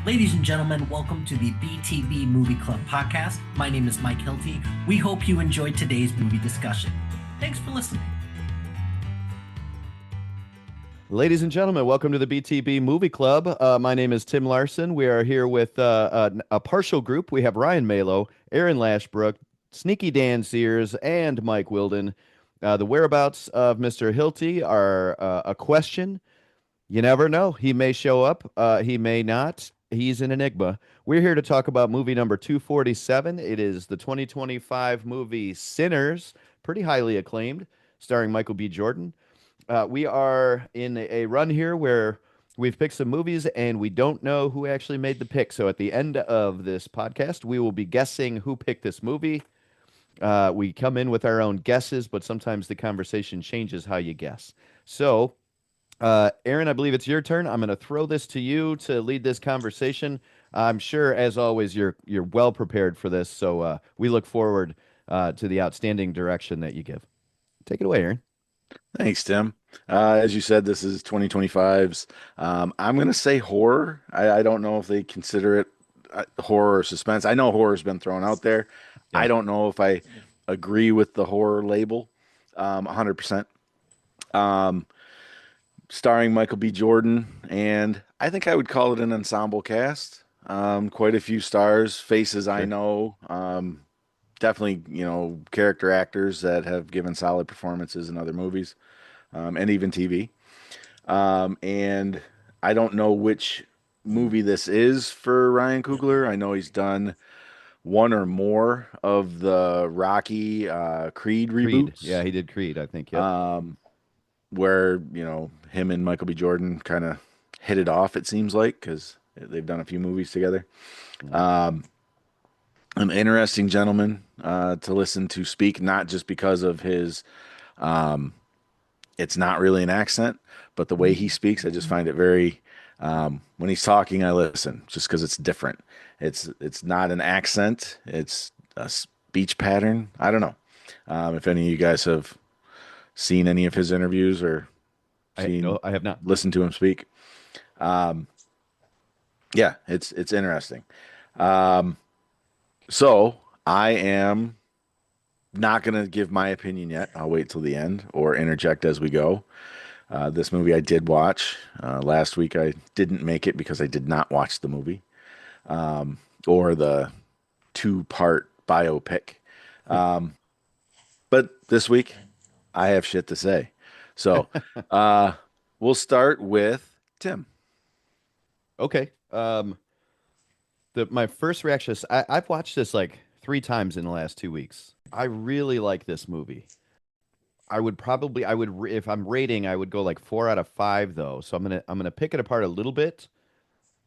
Ladies and gentlemen, welcome to the BTB Movie Club podcast. My name is Mike Hilty. We hope you enjoyed today's movie discussion. Thanks for listening. Ladies and gentlemen, welcome to the BTB Movie Club. My name is Tim Larson. We are here with a partial group. We have Ryan Malo, Aaron Lashbrook, Sneaky Dan Sears, and Mike Wilden. The whereabouts of Mr. Hilty are a question. You never know. He may show up. He may not. He's an enigma. We're here to talk about movie number 247. It is the 2025 movie Sinners, pretty highly acclaimed, starring Michael B. Jordan. We are in a run here where we've picked some movies and we don't know who actually made the pick. So at the end of this podcast, we will be guessing who picked this movie. We come in with our own guesses, but sometimes the conversation changes how you guess. So, Aaron, I believe it's your turn. I'm going to throw this to you to lead this conversation. I'm sure, as always, you're well prepared for this. So we look forward to the outstanding direction that you give. Take it away, Aaron. Thanks, Tim. As you said, this is 2025's. I'm going to say horror. I don't know if they consider it horror or suspense. I know horror's been thrown out there. Yeah. I don't know if I agree with the horror label 100%. Starring Michael B. Jordan, and I think I would call it an ensemble cast. Quite a few stars, faces I know. Definitely, character actors that have given solid performances in other movies, and even TV. And I don't know which movie this is for Ryan Coogler. I know he's done one or more of the Rocky, Creed Creed. reboots. Yeah, he did Creed, I think. Yeah. Where, him and Michael B. Jordan kind of hit it off, it seems like, because they've done a few movies together. An interesting gentleman to listen to speak, not just because of his, it's not really an accent, but the way he speaks, I just find it very, when he's talking, I listen, just because it's different. It's not an accent, it's a speech pattern. I don't know if any of you guys have seen any of his interviews or No, I have not. listened to him speak. Yeah, it's interesting. So I am not going to give my opinion yet. I'll wait till the end or interject as we go. This movie I did watch last week. I didn't make it because I did not watch the movie or the two-part biopic. But this week I have shit to say. So we'll start with Tim. Okay. My first reaction is I've watched this like 3 times in the last 2 weeks. I really like this movie. If I'm rating, I would go like 4 out of 5 though. So I'm gonna pick it apart a little bit,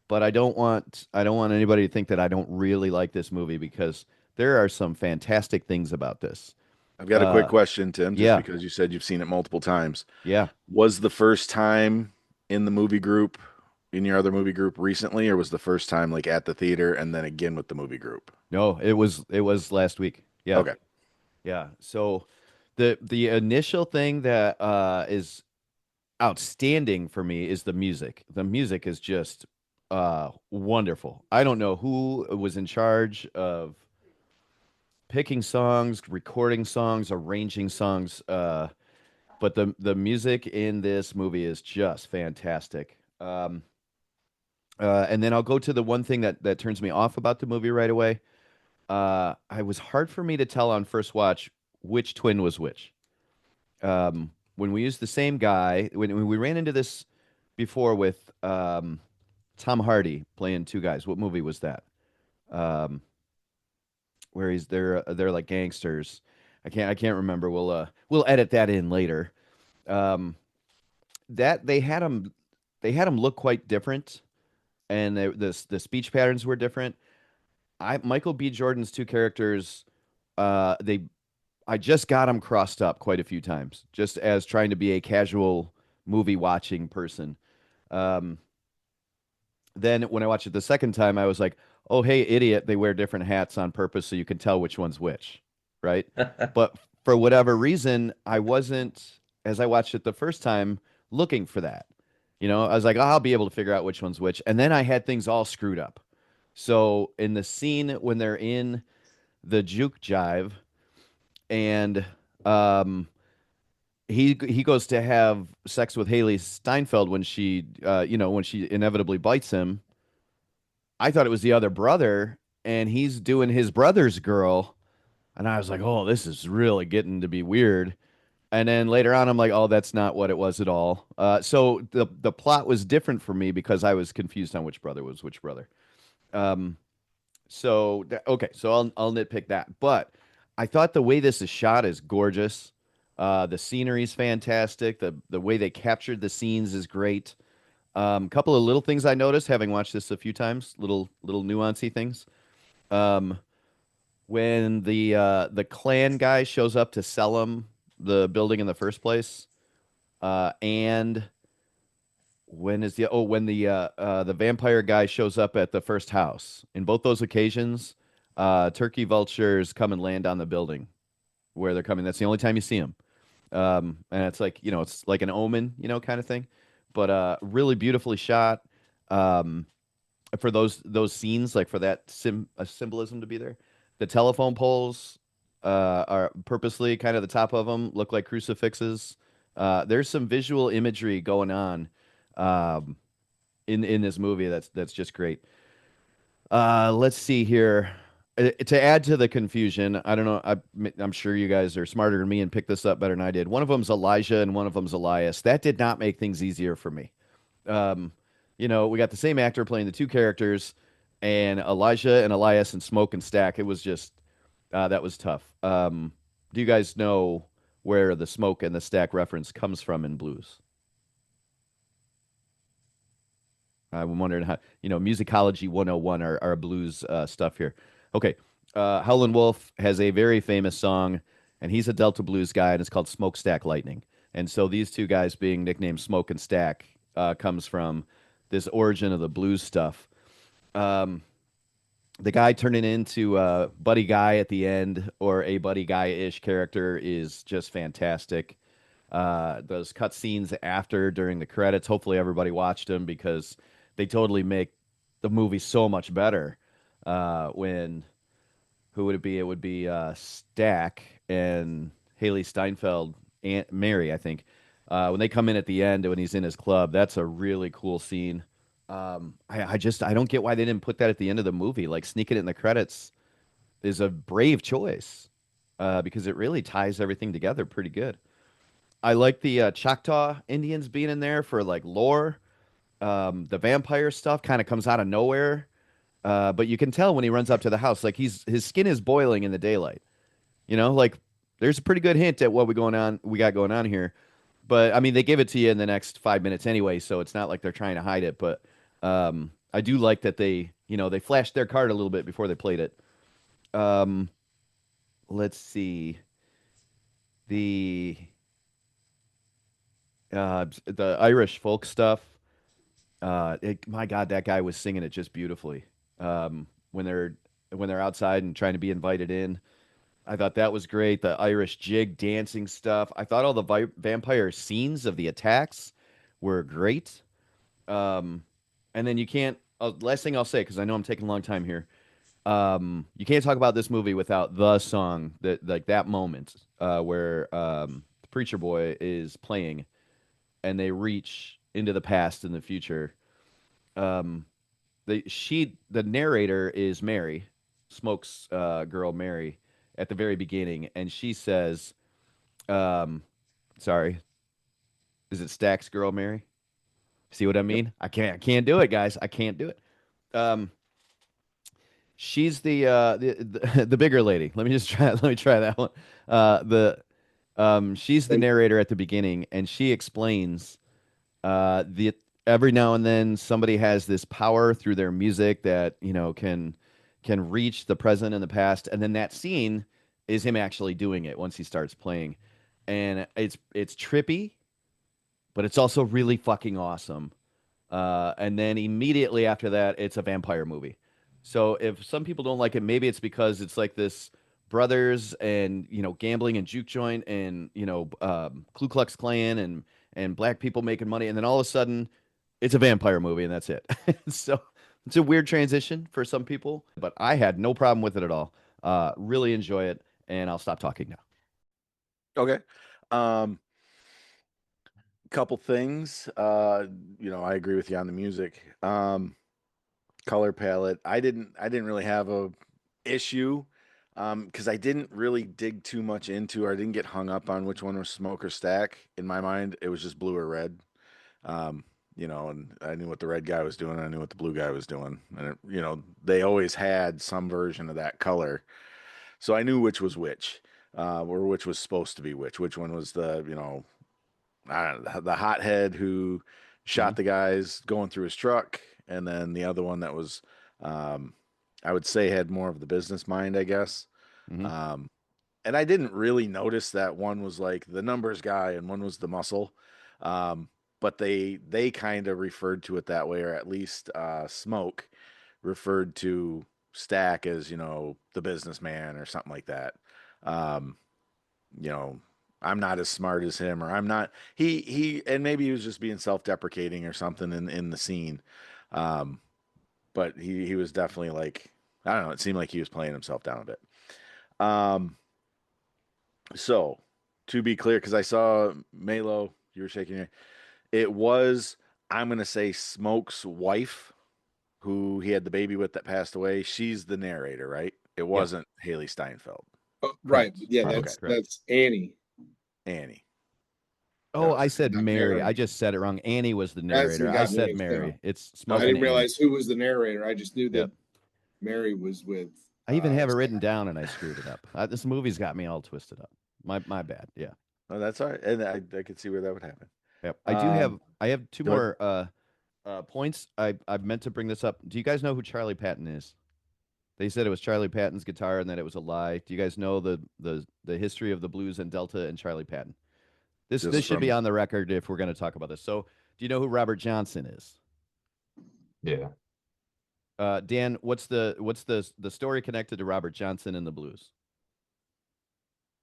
but I don't want anybody to think that I don't really like this movie because there are some fantastic things about this. I've got a quick question, Tim, just yeah. because you said you've seen it multiple times. Yeah. Was the first time in the movie group, in your other movie group recently, or was the first time like at the theater and then again with the movie group? No, it was last week. Yeah. Okay. Yeah. So the initial thing that is outstanding for me is the music. The music is just wonderful. I don't know who was in charge of picking songs, recording songs, arranging songs, but the music in this movie is just fantastic. And then I'll go to the one thing that turns me off about the movie right away. It was hard for me to tell on first watch which twin was which. When we used the same guy, when we ran into this before with Tom Hardy playing 2 guys. What movie was that? Where they're like gangsters. I can't remember. We'll edit that in later. That they had him look quite different, and the speech patterns were different. Michael B. Jordan's 2 characters, I just got them crossed up quite a few times, just as trying to be a casual movie watching person. Then when I watched it the second time, I was like, oh, hey, idiot, they wear different hats on purpose so you can tell which one's which, right? But for whatever reason, I wasn't, as I watched it the first time, looking for that. I was like, oh, I'll be able to figure out which one's which. And then I had things all screwed up. So in the scene when they're in the juke jive and um he goes to have sex with Haley Steinfeld when when she inevitably bites him. I thought it was the other brother, and he's doing his brother's girl, and I was like, "Oh, this is really getting to be weird." And then later on, I'm like, "Oh, that's not what it was at all." So the plot was different for me because I was confused on which brother was which brother. Um, okay, so I'll nitpick that, but I thought the way this is shot is gorgeous. The scenery is fantastic. The way they captured the scenes is great. Couple of little things I noticed having watched this a few times, little nuancy things. Um, when the clan guy shows up to sell him the building in the first place, and when the vampire guy shows up at the first house. In both those occasions, turkey vultures come and land on the building where they're coming. That's the only time you see them. And it's like, it's like an omen, kind of thing. But really beautifully shot. Um, for those scenes, like for that symbolism to be there. The telephone poles are purposely kind of the top of them look like crucifixes. There's some visual imagery going on um, in this movie that's just great. Let's see here. To add to the confusion, I don't know. I'm sure you guys are smarter than me and picked this up better than I did. One of them's Elijah and one of them's Elias. That did not make things easier for me. Um, we got the same actor playing the two characters, and Elijah and Elias and Smoke and Stack. It was just that was tough. Do you guys know where the Smoke and the Stack reference comes from in blues? I'm wondering how, musicology 101 our blues stuff here. Okay. Howlin' Wolf has a very famous song, and he's a Delta blues guy, and it's called Smokestack Lightning. And so these two guys being nicknamed Smoke and Stack comes from this origin of the blues stuff. Um, the guy turning into Buddy Guy at the end or a Buddy Guy-ish character is just fantastic. Those cut scenes after during the credits, hopefully everybody watched them because they totally make the movie so much better. When who would it be? It would be Stack and Haley Steinfeld, Aunt Mary, I think. When they come in at the end when he's in his club, that's a really cool scene. I don't get why they didn't put that at the end of the movie. Like sneaking it in the credits is a brave choice because it really ties everything together pretty good. I like the Choctaw Indians being in there for like lore. The vampire stuff kind of comes out of nowhere, but you can tell when he runs up to the house, like his skin is boiling in the daylight. Like there's a pretty good hint at what we got going on here. But I mean, they give it to you in the next 5 minutes anyway, so it's not like they're trying to hide it. But I do like that they flashed their card a little bit before they played it. Um, let's see the the Irish folk stuff. My God, that guy was singing it just beautifully. When they're outside and trying to be invited in, I thought that was great. The Irish jig dancing stuff. I thought all the vampire scenes of the attacks were great. Um, and then you can't. Last thing I'll say, because I know I'm taking a long time here. You can't talk about this movie without the song that moment where the preacher boy is playing, and they reach into the past and the future. Um, the narrator is Mary, Smoke's girl Mary, at the very beginning, and she says, "Sorry, is it Stack's girl Mary?" See what I mean? I can't do it, guys. I can't do it. Um, she's the bigger lady. Let me just try. Let me try that one. The she's the narrator at the beginning, and she explains the every now and then somebody has this power through their music that can reach the present and the past, and then that scene is him actually doing it once he starts playing, and it's trippy, but it's also really fucking awesome. And then immediately after that, it's a vampire movie. So if some people don't like it, maybe it's because it's like this brothers and gambling and juke joint and Ku Klux Klan and black people making money, and then all of a sudden, It's a vampire movie, and that's it. So it's a weird transition for some people, but I had no problem with it at all. Really enjoy it, and I'll stop talking now. Okay. Um, Couple things. I agree with you on the music. Color palette. I didn't really have a issue because I didn't really dig too much into, or I didn't get hung up on which one was smoke or stack. In my mind, it was just blue or red. Um, and I knew what the red guy was doing. I knew what the blue guy was doing, and they always had some version of that color, so I knew which was which, or which was supposed to be which. Which one was the hothead who Hmm. shot the guys going through his truck, and then the other one that was, um, I would say, had more of the business mind, I guess. Hmm. Um, and I didn't really notice that one was like the numbers guy and one was the muscle. Um, but they kind of referred to it that way, or at least Smoke referred to Stack as, the businessman or something like that. Um, you know, I'm not as smart as him, or I'm not and maybe he was just being self-deprecating or something in the scene. Um, but he was definitely like, I don't know, it seemed like he was playing himself down a bit. Um, so to be clear, because I saw Melo, you were shaking your, it was, I'm gonna say Smoke's wife, who he had the baby with that passed away. She's the narrator, right? It Yeah, wasn't Haley Steinfeld. Oh, right. correct. Yeah, Okay, Correct. that's Annie. Annie. Oh, I Okay. said Not Mary. I Mary. just said it wrong. Annie was the That's narrator. what I got me said mixed up. Mary. It's I Smoke and didn't Annie. realize who was the narrator. I just knew Yep. that Mary was with I even have it written Stack. down, and I screwed it up. This movie's got me all twisted up. My bad. Yeah. Oh, that's all right. And I could see where that would happen. Yep. Um, I have two Go ahead. more points. I've meant to bring this up. Do you guys know who Charlie Patton is? They said it was Charlie Patton's guitar and that it was a lie. Do you guys know the history of the blues and Delta and Charlie Patton? This Just should be from on the record if we're going to talk about this. So, do you know who Robert Johnson is? Yeah. Dan, what's the story connected to Robert Johnson and the blues?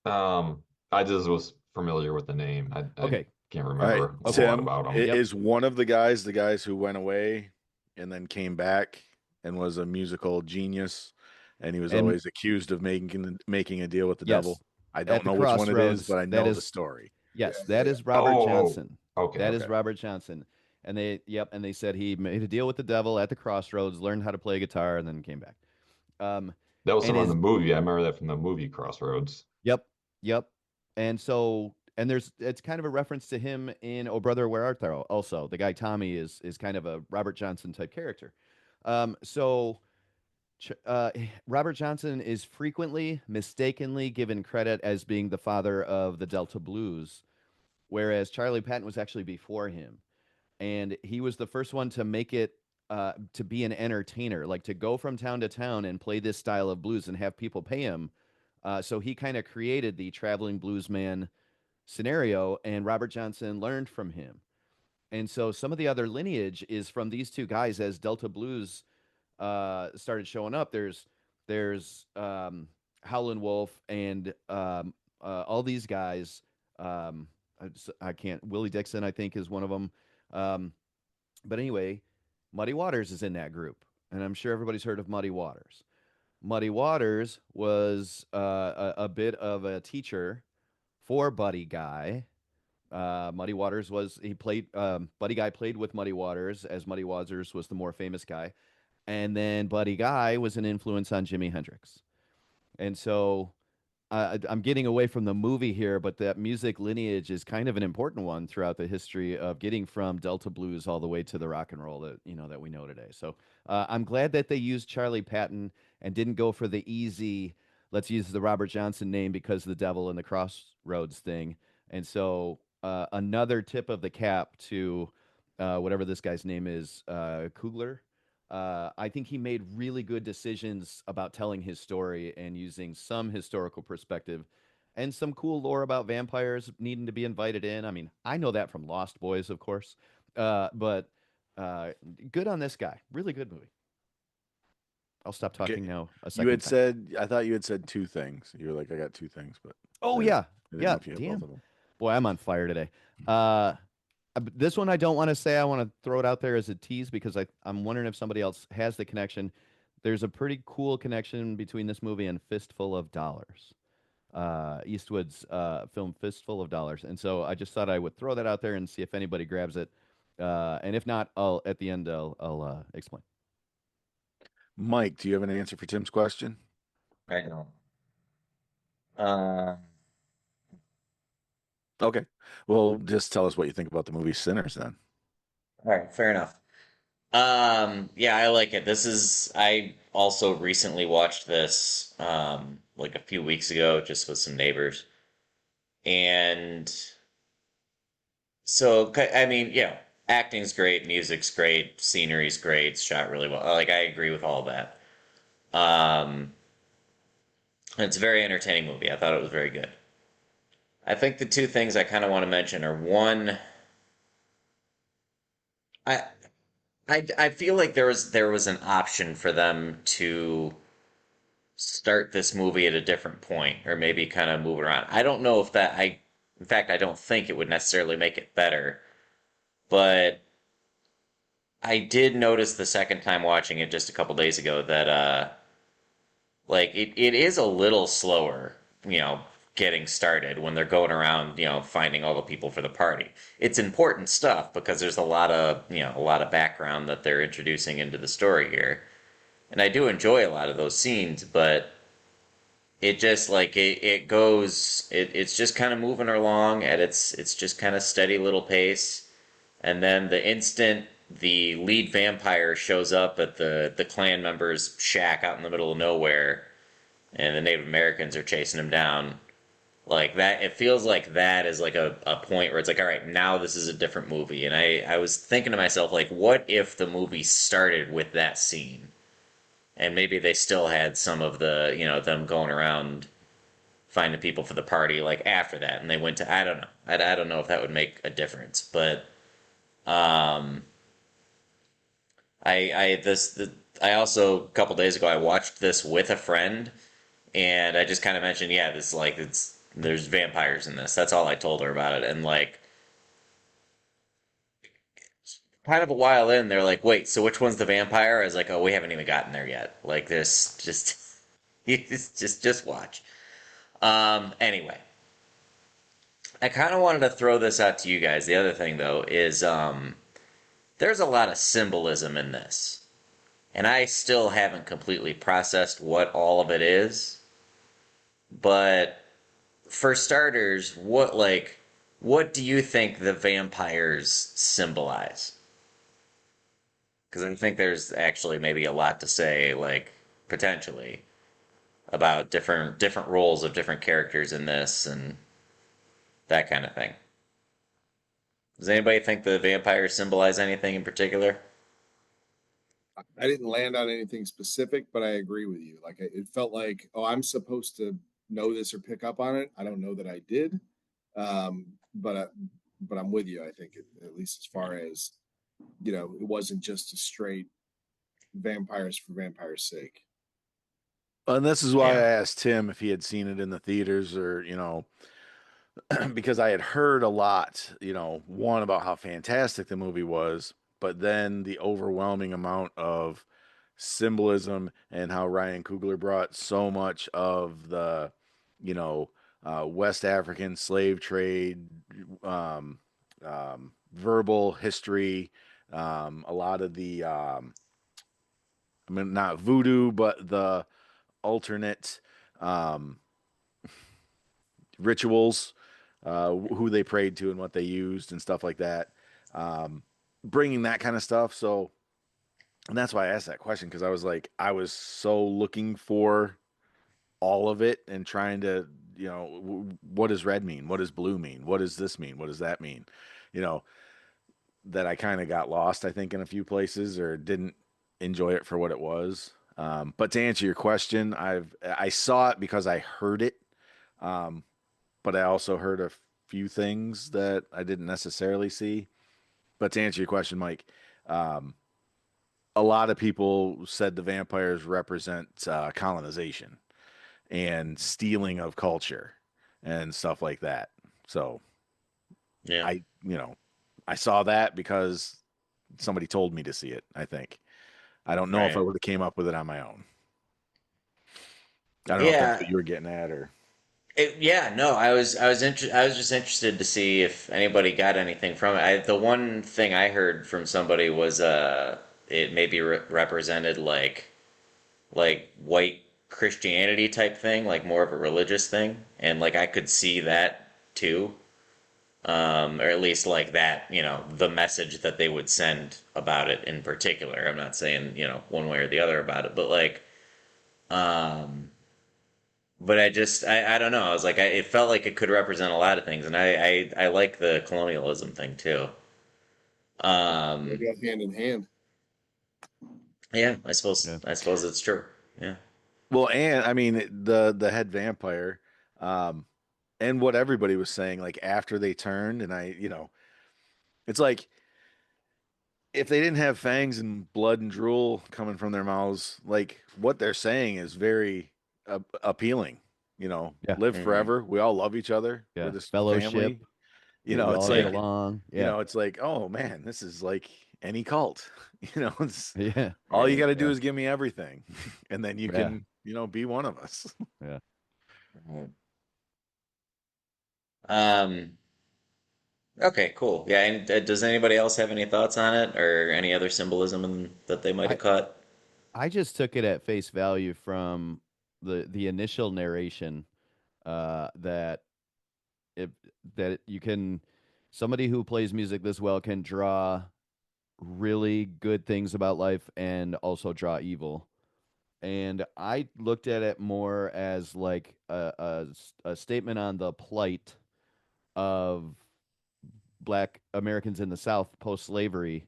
I just was familiar with the name. I Okay. can't All right, remember a whole lot Tim about him. Yep. is one of the guys who went away and then came back and was a musical genius, and he was And always accused of making a deal with the devil. yes, I at don't the know which one it is, crossroads, but I that know the is story. Yeah, yes, that yeah. is Robert Oh, Johnson. okay, That is okay. Robert Johnson. And they said he made a deal with the devil at the crossroads, learned how to play guitar, and then came back. Um, That was and from the his movie. I remember that from the movie Crossroads. Yep, yep. And there's it's kind of a reference to him in Oh Brother Where Art Thou? Also, the guy Tommy is kind of a Robert Johnson type character. So Robert Johnson is frequently mistakenly given credit as being the father of the Delta blues, whereas Charlie Patton was actually before him, and he was the first one to make it to be an entertainer, like to go from town to town and play this style of blues and have people pay him. So he kind of created the traveling bluesman scenario, and Robert Johnson learned from him. And so some of the other lineage is from these two guys as Delta blues started showing up. There's Howlin' Wolf and all these guys. I can't. Willie Dixon, I think, is one of them. Um, but anyway, Muddy Waters is in that group, and I'm sure everybody's heard of Muddy Waters. Muddy Waters was a bit of a teacher for Buddy Guy. Muddy Waters was he played Buddy Guy played with Muddy Waters as Muddy Waters was the more famous guy, and then Buddy Guy was an influence on Jimi Hendrix. And so I'm getting away from the movie here, but that music lineage is kind of an important one throughout the history of getting from Delta blues all the way to the rock and roll that we know today. So I'm glad that they used Charlie Patton and didn't go for the easy. Let's use the Robert Johnson name because the devil and the crossroads thing. And so another tip of the cap to whatever this guy's name is, Kugler. I think he made really good decisions about telling his story and using some historical perspective and some cool lore about vampires needing to be invited in. I mean, I know that from Lost Boys, of course, but uh, good on this guy. Really good movie. I'll stop Okay. talking now a You second had time. said, I thought you had said two things. You were like, I got two things, but Oh, I didn't, yeah. I didn't know Yeah. if you had both Damn. of them. Boy, I'm on fire today. Uh, This one I don't want to say. I want to throw it out there as a tease because I'm wondering if somebody else has the connection. There's a pretty cool connection between this movie and Fistful of Dollars, Eastwood's film Fistful of Dollars. And so I just thought I would throw that out there and see if anybody grabs it. And if not, I'll at the end I'll explain. Mike, do you have an answer for Tim's question? I don't. Uh, Okay. Well, just tell us what you think about the movie Sinners then. all right, fair enough. Yeah, I like it. I also recently watched this, like a few weeks ago, just with some neighbors. And so, I mean, yeah, acting's great, music's great, scenery's great, it's shot really well. Like, I agree with all that. Um, it's a very entertaining movie. I thought it was very good. I think the two things I kind of want to mention are one, I I feel like there was an option for them to start this movie at a different point, or maybe kind of move it around. I don't know if that I in fact I don't think it would necessarily make it better, but I did notice the second time watching it just a couple days ago that like it is a little slower, getting started when they're going around, finding all the people for the party. It's important stuff because there's a lot of background that they're introducing into the story here. And I do enjoy a lot of those scenes, but it just like it goes it's just kind of moving along at it's just kind of steady little pace. And then the instant the lead vampire shows up at the clan members' shack out in the middle of nowhere and the Native Americans are chasing him down, like that, it feels like that is like a point where it's like, all right, now this is a different movie. And I was thinking to myself, like, what if the movie started with that scene? And maybe they still had some of the, them going around finding people for the party, like after that. And they went to, I don't know. I don't know if that would make a difference. But, um, I also, a couple days ago, I watched this with a friend. And I just kind of mentioned, yeah, this like there's vampires in this. That's all I told her about it. And like kind of a while in, they're like, wait, so which one's the vampire? I was like, oh, we haven't even gotten there yet. Like this, just just watch. Anyway, I kind of wanted to throw this out to you guys. The other thing though is there's a lot of symbolism in this, and I still haven't completely processed what all of it is. But for starters, what do you think the vampires symbolize? Because I think there's actually maybe a lot to say, like potentially about different roles of different characters in this and that kind of thing. Does anybody think the vampires symbolize anything in particular? I didn't land on anything specific, but I agree with you. Like it felt like, oh, I'm supposed to know this or pick up on it. I don't know that I did, but I'm with you. I think at least as far as it wasn't just a straight vampires for vampires' sake. And this is why I Yeah. asked Tim if he had seen it in the theaters or, because I had heard a lot, one about how fantastic the movie was, but then the overwhelming amount of symbolism and how Ryan Coogler brought so much of the, West African slave trade, um, verbal history, a lot of the, I mean, not voodoo, but the alternate um, rituals, who they prayed to and what they used and stuff like that. Bringing that kind of stuff. So, and that's why I asked that question because I was so looking for all of it and trying to, what does red mean? What does blue mean? What does this mean? What does that mean? You know, that I kind of got lost, I think, in a few places or didn't enjoy it for what it was. But to answer your question, I saw it because I heard it, um, but I also heard a few things that I didn't necessarily see. But to answer your question, Mike, um, a lot of people said the vampires represent colonization and stealing of culture and stuff like that. So Yeah. I, I saw that because somebody told me to see it, I think. I don't know if I Right. would have came up with it on my own. I don't know if that's what Yeah. you were getting at or Yeah, no, I was just interested to see if anybody got anything from it. The one thing I heard from somebody was it maybe represented like white Christianity type thing, like more of a religious thing, and like I could see that too, or at least like that, the message that they would send about it in particular. I'm not saying one way or the other about it, but like, um, but I don't know. I was like, it felt like it could represent a lot of things, and I like the colonialism thing too. They Um, go hand in hand. yeah, Yeah. I suppose it's true. Yeah. well, and I mean the head vampire, um, and what everybody was saying, like after they turned, and it's like if they didn't have fangs and blood and drool coming from their mouths, like what they're saying is very appealing. Yeah. Live Hmm. forever. We all love each other. We're Yeah. this family. Fellowship. We It's all get like, Yeah. along. Yeah. it's like, oh man, this is like any cult. It's Yeah. all you Right. got to do Yeah. is give me everything, and then you Yeah. can, be one of us. Yeah. Right. Um. Okay. Cool. Yeah. And does anybody else have any thoughts on it, or any other symbolism that they might I have caught? I just took it at face value from the initial narration that if that you can somebody who plays music this well can draw really good things about life and also draw evil. And I looked at it more as like a statement on the plight of black Americans in the South post slavery,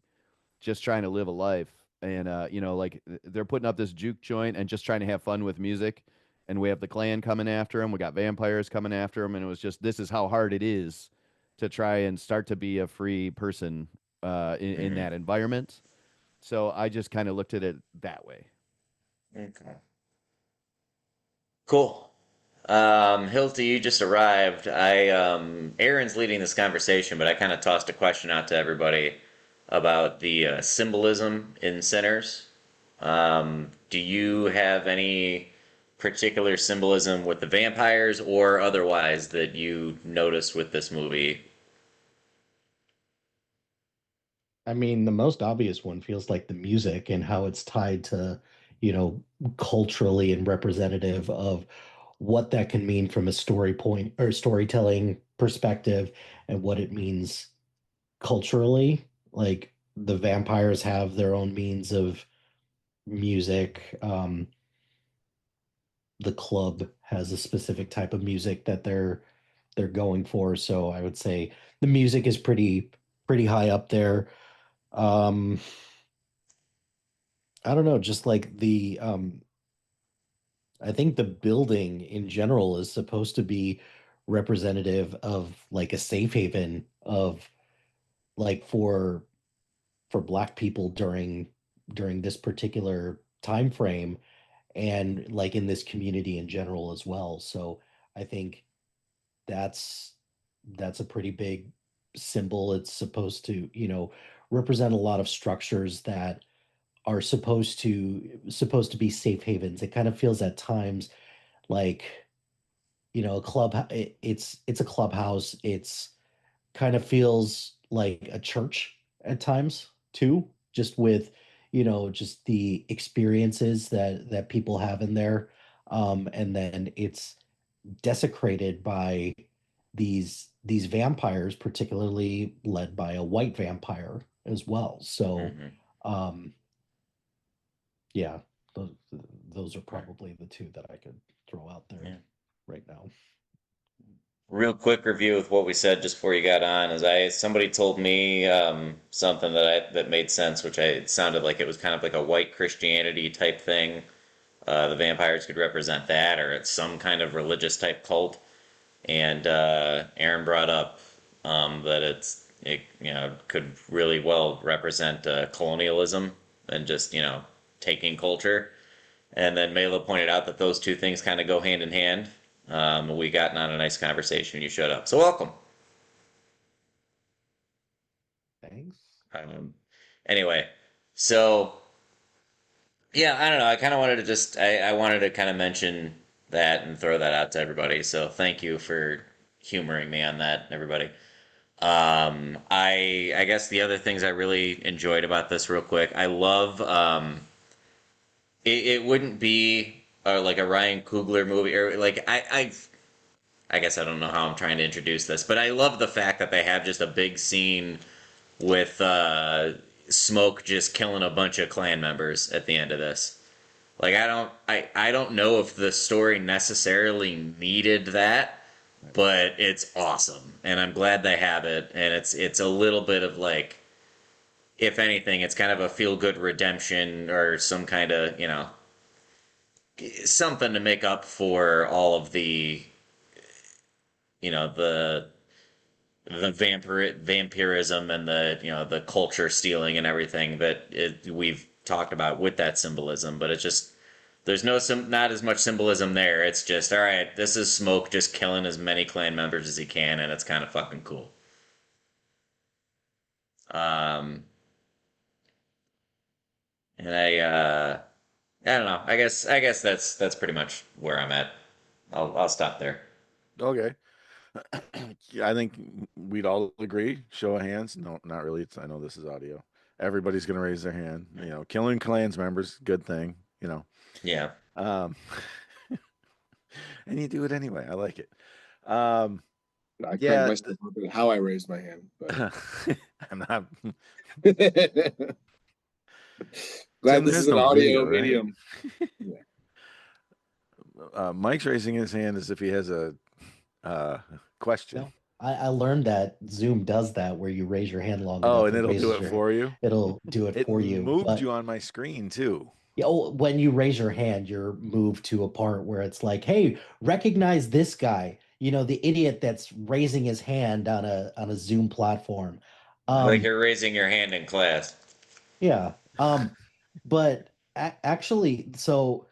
just trying to live a life. And like they're putting up this juke joint and just trying to have fun with music. And we have the Klan coming after them. We got vampires coming after them, and it was just this is how hard it is to try and start to be a free person in Hmm. that environment. So I just kind of looked at it that way. Okay. Cool. Hilty, you just arrived. Aaron's leading this conversation, but I kind of tossed a question out to everybody about the symbolism in Sinners. Do you have any particular symbolism with the vampires or otherwise that you noticed with this movie? I mean, the most obvious one feels like the music and how it's tied to, you know, culturally and representative of what that can mean from a story point or storytelling perspective and what it means culturally. Like the vampires have their own means of music. The club has a specific type of music that they're going for. So I would say the music is pretty high up there. Um, I don't know, just like I think the building in general is supposed to be representative of like a safe haven of like for Black people during this particular time frame and like in this community in general as well. So I think that's that's a pretty big symbol. It's supposed to, represent a lot of structures that are supposed to be safe havens. It kind of feels at times like, a it's a clubhouse. It's kind of feels like a church at times too, just with, just the experiences that people have in there. And then it's desecrated by these vampires, particularly led by a white vampire as well. So, Hmm. um, yeah, those those are Right. probably the two that I could throw out there Yeah. right now. Real quick review of what we said just before you got on is somebody told me something that made sense, which it sounded like it was kind of like a white Christianity type thing. The vampires could represent that, or it's some kind of religious type cult. And Aaron brought up that it could really well represent colonialism and just taking culture. And then Mela pointed out that those two things kind of go hand in hand. We got on a nice conversation. You showed up, so welcome. Anyway, so yeah, I don't know. I kind of wanted to just I wanted to kind of mention that and throw that out to everybody. So thank you for humoring me on that, everybody. I guess the other things I really enjoyed about this, real quick, I love it wouldn't be like a Ryan Coogler movie or like I guess I don't know how I'm trying to introduce this, but I love the fact that they have just a big scene with Smoke just killing a bunch of clan members at the end of this. Like I don't know if the story necessarily needed that, but it's awesome, and I'm glad they have it. And it's a little bit of like, if anything, it's kind of a feel good redemption or some kind of something to make up for all of the the vampirism and the the culture stealing and everything that we've talked about with that symbolism. But it's just there's not as much symbolism there. It's just, all right, this is Smoke just killing as many clan members as he can, and it's kind of fucking cool. Um, and I don't know. I guess that's pretty much where I'm at. I'll stop there. Okay. I think we'd all agree. Show of hands. No, not really. I know this is audio. Everybody's gonna raise their hand. Killing clans members, good thing. Yeah. Um, and you do it anyway. I like it. Um, I Yeah. cracked myself up at how I raised my hand, but I'm not. glad Tim, this there's is an no audio video, right? medium. Mike's raising his hand as if he has a question. No, I learned that Zoom does that where you raise your hand long Oh, enough, and it it'll do raises it your for you. it'll do it It for you. moved But you on my screen too. when you raise your hand, you're moved to a part where it's like, hey, recognize this guy, the idiot that's raising his hand on a Zoom platform. Like you're raising your hand in class. Yeah. But actually, so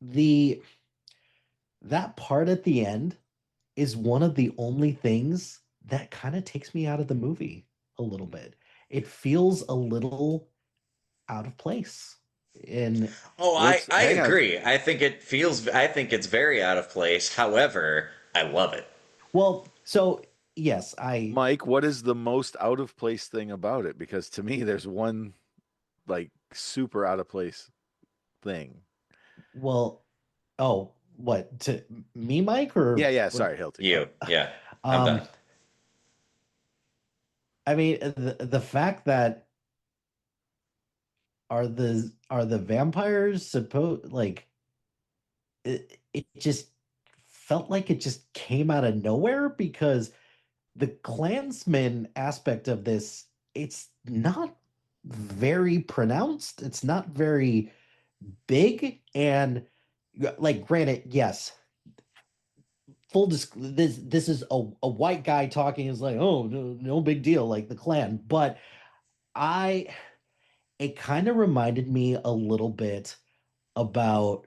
the that part at the end is one of the only things that kind of takes me out of the movie a little bit. It feels a little out of place. In Oh, I Hang on. agree. I think it's very out of place. However, I love it. well, so yes, Mike, what is the most out of place thing about it? Because to me, there's one like super out of place thing. well, oh, what to me, Mike, or Yeah. Sorry, Hilty. You, yeah. I'm um done. I mean the fact that are the vampires supposed like it just felt like it just came out of nowhere because the Klansman aspect of this, it's not very pronounced. It's not very big. And like, granted, yes, this is a white guy talking is like, oh, no big deal, like the Klan. But I it kind of reminded me a little bit about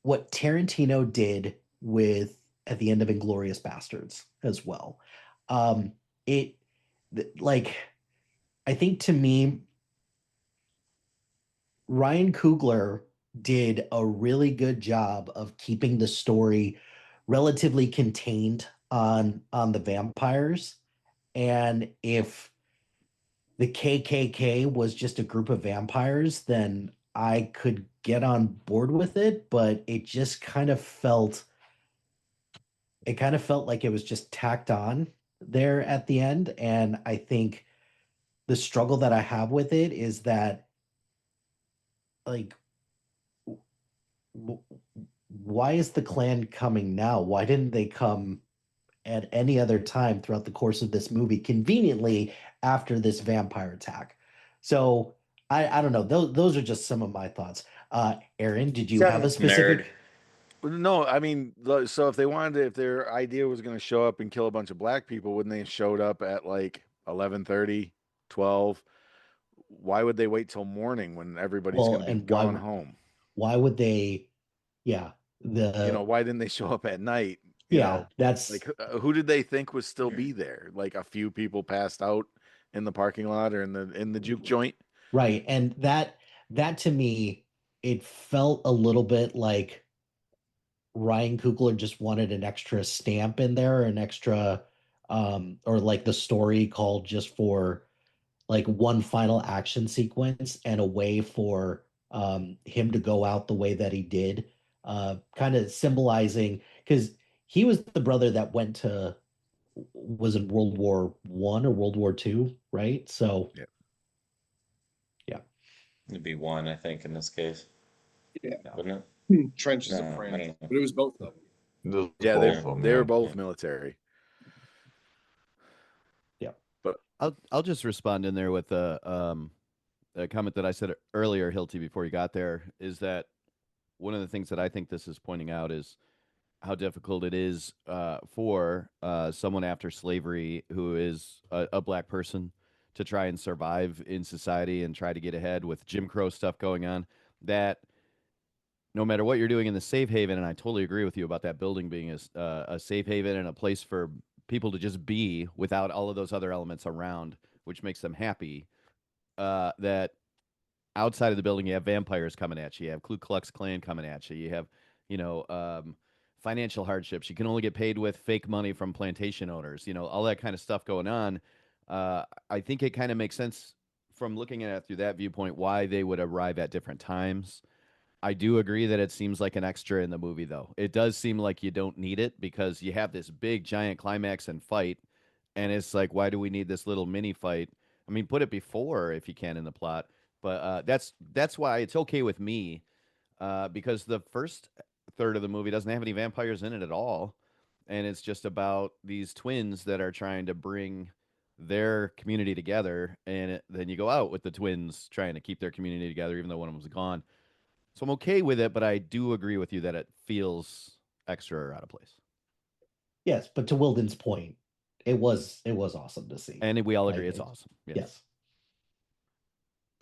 what Tarantino did with at the end of Inglorious Bastards as well. It like I think to me, Ryan Coogler did a really good job of keeping the story relatively contained on the vampires. And if the KKK was just a group of vampires, then I could get on board with it, but it kind of felt like it was just tacked on there at the end. And I think the struggle that I have with it is that, like, why is the Klan coming now? Why didn't they come at any other time throughout the course of this movie, conveniently after this vampire attack? So I don't know. Those are just some of my thoughts. Aaron, did you have a specific? Nerd. No, I mean, so if their idea was going to show up and kill a bunch of black people, wouldn't they have showed up at like 11:30, 12? Why would they wait till morning when everybody's Well, going to be and gone home? why would they? Yeah, Why didn't they show up at night? Yeah, that's Like who did they think would still be there? Like a few people passed out in the parking lot or in the juke joint. Right. And that to me, it felt a little bit like Ryan Coogler just wanted an extra stamp in there, an extra or like the story called just for like one final action sequence and a way for him to go out the way that he did, kind of symbolizing because he was the brother that went to was in World War One or World War Two, right? So Yeah. yeah, It'd be one, I think, in this case, Yeah. wouldn't Trenches No, of I France, don't know. but it was both of them. Those Yeah, both of them, they were yeah. both military. yeah. But I'll just respond in there with a comment that I said earlier, Hilty, before you got there, is that one of the things that I think this is pointing out is how difficult it is for someone after slavery who is a black person to try and survive in society and try to get ahead with Jim Crow stuff going on. That no matter what you're doing in the safe haven, and I totally agree with you about that building being a safe haven and a place for people to just be without all of those other elements around, which makes them happy. That outside of the building, you have vampires coming at you. You have Ku Klux Klan coming at you. You have, financial hardships. You can only get paid with fake money from plantation owners. All that kind of stuff going on. I think it kind of makes sense from looking at it through that viewpoint why they would arrive at different times. I do agree that it seems like an extra in the movie, though. It does seem like you don't need it because you have this big, giant climax and fight, and it's like, why do we need this little mini fight? I mean, put it before if you can in the plot, but that's why it's okay with me because the first third of the movie doesn't have any vampires in it at all, and it's just about these twins that are trying to bring their community together, and then you go out with the twins trying to keep their community together, even though one of them's gone. So I'm okay with it, but I do agree with you that it feels extra or out of place. Yes, but to Wilden's point, it was awesome to see. And we all I agree it's think. awesome. Yes.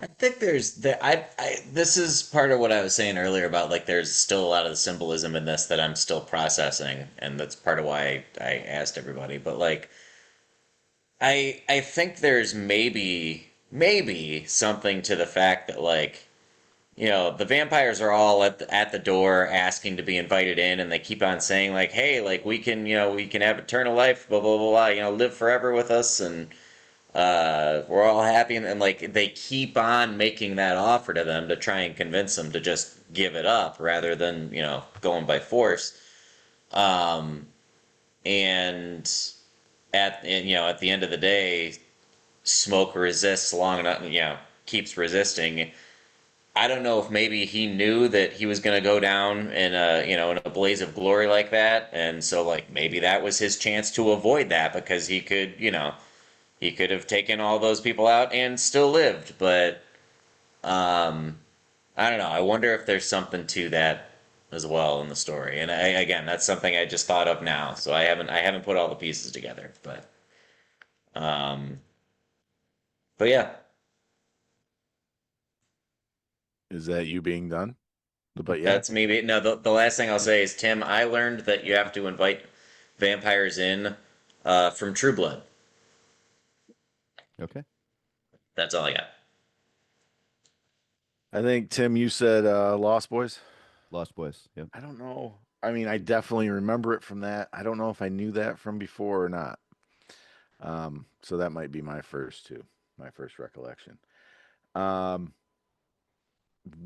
I think there's there. This is part of what I was saying earlier about like there's still a lot of the symbolism in this that I'm still processing, and that's part of why I asked everybody. But like, I think there's maybe something to the fact that like the vampires are all at the door asking to be invited in, and they keep on saying like, hey, like we can have eternal life, blah blah blah, blah, live forever with us, and we're all happy, and like they keep on making that offer to them to try and convince them to just give it up rather than going by force. Um, and at the end of the day, Smoke resists long enough, keeps resisting. I don't know if maybe he knew that he was going to go down in a blaze of glory like that, and so like maybe that was his chance to avoid that because he could have taken all those people out and still lived, but I don't know. I wonder if there's something to that as well in the story. And again, that's something I just thought of now, so I haven't put all the pieces together, um, but yeah, is that you being done? But yeah, that's me. No, the last thing I'll say is Tim. I learned that you have to invite vampires in from True Blood. Okay. That's all I got. I think Tim, you said Lost Boys. Lost Boys. Yep. I don't know. I mean, I definitely remember it from that. I don't know if I knew that from before or not. So that might be my first too, my first recollection. Um,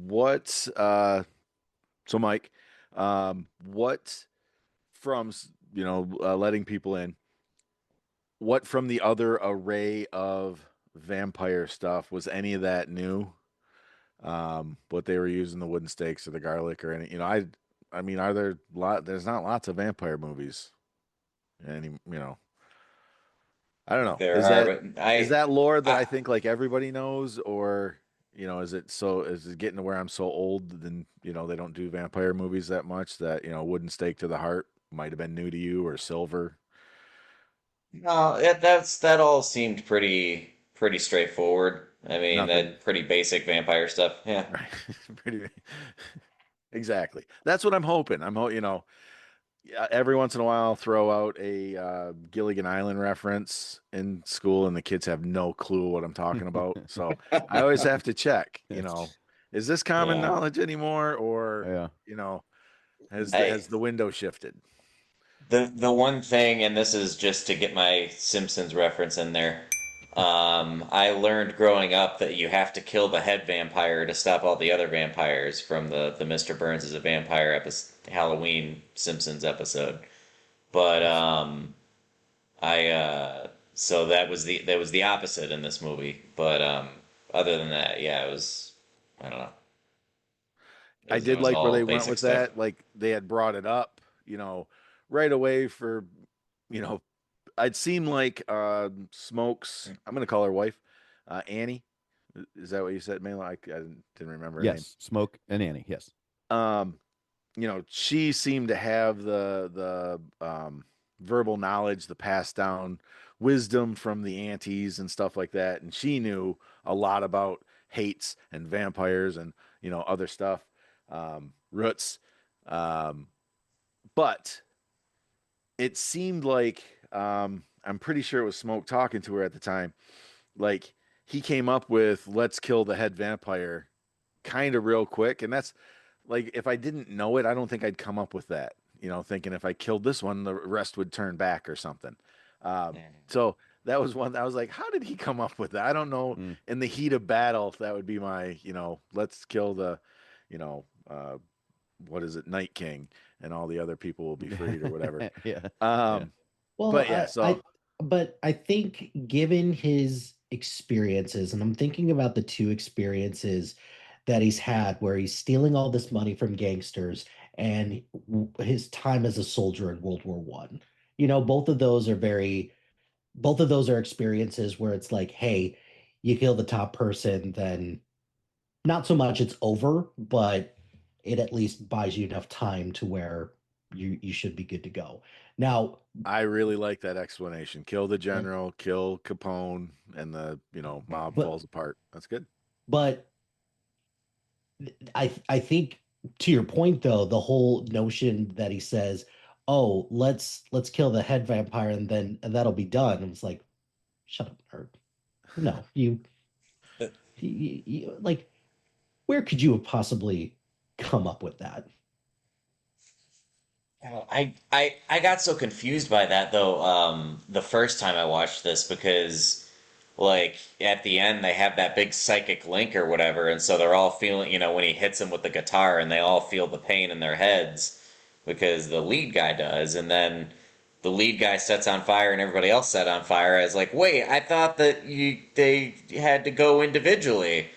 what? So Mike, what from letting people in? What from the other array of vampire stuff was any of that new? What they were using the wooden stakes or the garlic or any? I mean, are there lot? There's not lots of vampire movies. Any, I don't know. There Is are, that but is that lore that I I think like everybody knows, or is it getting to where I'm so old then they don't do vampire movies that much that wooden stake to the heart might have been new to you or silver. no, that all seemed pretty straightforward. I mean, Nothing. that pretty basic vampire stuff. Yeah. Right. Pretty exactly. That's what I'm hoping. every once in a while I'll throw out a Gilligan Island reference in school, and the kids have no clue what I'm talking about. So I always have to check, is this common Yeah. knowledge anymore, or Yeah. has the window shifted? The one thing, and this is just to get my Simpsons reference in there. I learned growing up that you have to kill the head vampire to stop all the other vampires from the Mr. Burns is a vampire Halloween Simpsons episode. But so that was the opposite in this movie. But other than that, yeah, it was, I don't know. I It did was like where all they went basic with stuff. that. Like they had brought it up, right away for, you know, I'd seem like Smokes. I'm gonna call her wife, Annie. Is that what you said, Mela? I didn't remember her Yes, Smoke and Annie. Yes. name. She seemed to have the verbal knowledge, the passed down wisdom from the aunties and stuff like that, and she knew a lot about hates and vampires and other stuff, roots. Um, but it seemed like I'm pretty sure it was Smoke talking to her at the time. Like he came up with "Let's kill the head vampire" kind of real quick, and that's like if I didn't know it, I don't think I'd come up with that. Thinking if I killed this one, the rest would turn back or something. So that was one. I was like, how did he come up with that? I don't know. Mm. In the heat of battle, that would be my, let's kill the, you know, uh, what is it, Night King, and all the other people will be freed or whatever. Yeah. Well, But yeah, so but I think given his experiences, and I'm thinking about the two experiences that he's had where he's stealing all this money from gangsters and his time as a soldier in World War One. Both of those are both of those are experiences where it's like, hey, you kill the top person, then not so much it's over, but it at least buys you enough time to where you should be good to go. Now, I really like that explanation. Kill the general, kill Capone, and the mob but falls apart. That's good. but I think to your point though, the whole notion that he says, "Oh, let's kill the head vampire and then that'll be done." It's like, shut up, nerd. No, like, where could you have possibly come up with that? I got so confused by that though, the first time I watched this because like at the end they have that big psychic link or whatever, and so they're all feeling, when he hits them with the guitar and they all feel the pain in their heads because the lead guy does, and then the lead guy sets on fire and everybody else set on fire as like, wait, I thought that they had to go individually.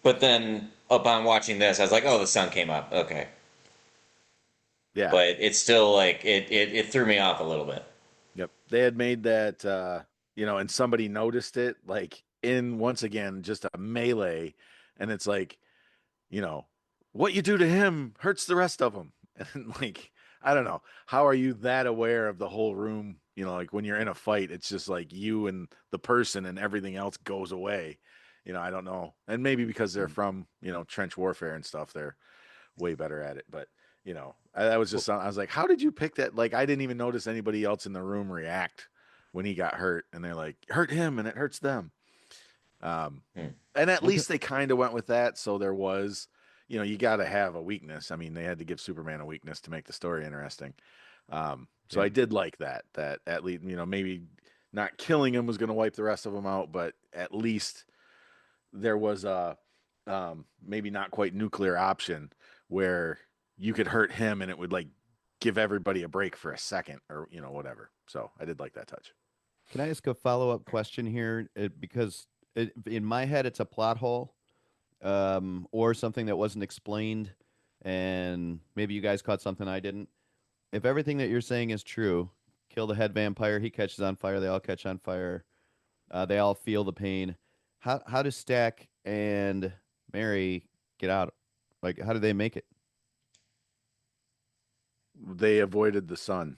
But then upon watching this, I was like, oh, the sun came up. Okay. Yeah. But it's still like it threw me off a little bit. Yep. They had made that, and somebody noticed it, like in once again, just a melee. And it's like, you know, what you do to him hurts the rest of them. And like, I don't know. How are you that aware of the whole room? Like when you're in a fight, it's just like you and the person and everything else goes away. I don't know. And maybe because they're from, trench warfare and stuff, they're way better at it. But that was just I was like, how did you pick that? Like, I didn't even notice anybody else in the room react when he got hurt, and they're like, hurt him, and it hurts them. And at least they kind of went with that. So there was, you got to have a weakness. I mean, they had to give Superman a weakness to make the story interesting. So I did like that. That at least, maybe not killing him was going to wipe the rest of them out, but at least there was a maybe not quite nuclear option where you could hurt him and it would like give everybody a break for a second or whatever. So I did like that touch. Can I ask a follow-up question here? Because in my head, it's a plot hole, or something that wasn't explained, and maybe you guys caught something I didn't. If everything that you're saying is true, kill the head vampire, he catches on fire, they all catch on fire, they all feel the pain. How does Stack and Mary get out? Like, how do they make it? They avoided the sun.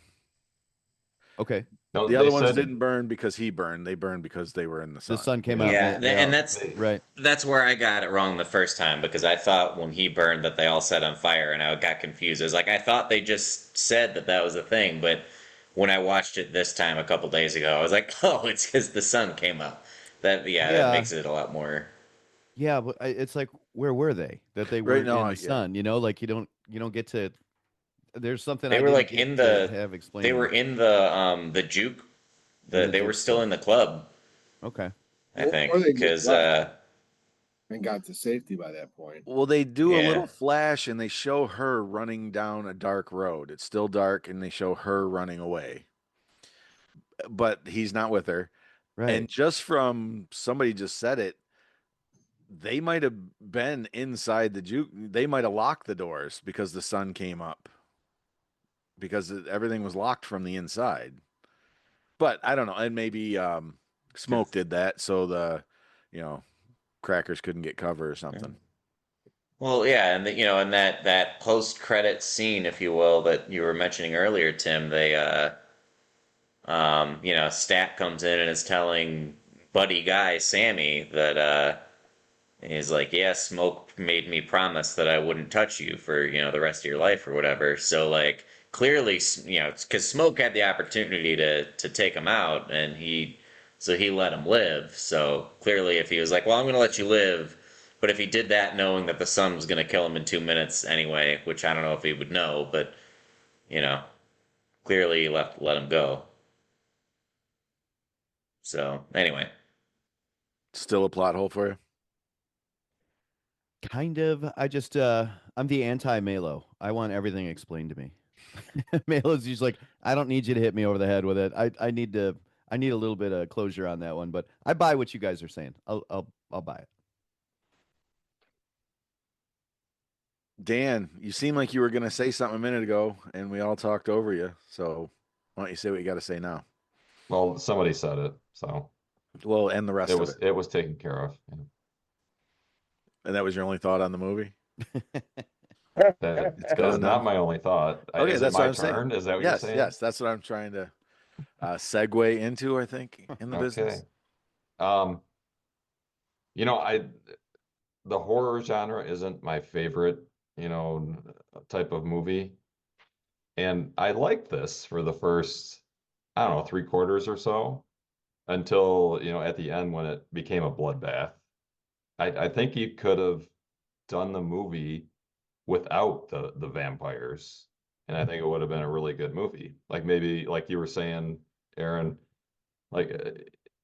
Okay. No, The they other ones said didn't burn because he burned. They burned because they were in the sun. The sun came Yeah. out. Yeah, and right. that's where I got it wrong the first time, because I thought when he burned that they all set on fire, and I got confused. It was like I thought they just said that that was a thing, but when I watched it this time a couple days ago, I was like, oh, it's because the sun came up. That Yeah. makes it a lot more. Yeah, but it's like, where were they? That they Right weren't now, in the yeah. sun, like you don't get to. There's something They I were didn't like get in to the have explained they to were me. in the juke. In the They were juke still club. in the club, Okay. I Or think, they just because left and got to safety by that point. Well, they do a Yeah. little flash and they show her running down a dark road. It's still dark and they show her running away. But he's not with her. Right. And just from somebody just said it, they might have been inside the juke. They might have locked the doors because the sun came up. Because everything was locked from the inside. But I don't know. And maybe Smoke did that so crackers couldn't get cover or something. Well, yeah, and and that post credit scene, if you will, that you were mentioning earlier, Tim, Stat comes in and is telling buddy guy Sammy that he's like, yeah, Smoke made me promise that I wouldn't touch you for the rest of your life or whatever. So like clearly, because Smoke had the opportunity to take him out, and he let him live. So clearly, if he was like, well, I'm going to let you live. But if he did that knowing that the sun was going to kill him in 2 minutes anyway, which I don't know if he would know, but, clearly he let him go. So, anyway. Still a plot hole for you? Kind of. I just I'm the anti-Melo. I want everything explained to me. Melo's just like, I don't need you to hit me over the head with it. I need a little bit of closure on that one, but I buy what you guys are saying. I'll buy it. Dan, you seem like you were going to say something a minute ago, and we all talked over you. So why don't you say what you got to say now? Well, somebody said it, so Well, and the rest of it. It was taken care of. Yeah. And that was your only thought on the movie? That is not my only thought. Okay, is that's it my what I'm turn? saying. Is that what yes, you're saying? Yes, that's what I'm trying to segue into, I think, in the business. Okay. I the horror genre isn't my favorite, type of movie. And I liked this for the first, I don't know, 3/4 or so, until, at the end when it became a bloodbath. I think you could have done the movie without the vampires, and I think it would have been a really good movie. Like maybe, like you were saying, Aaron, like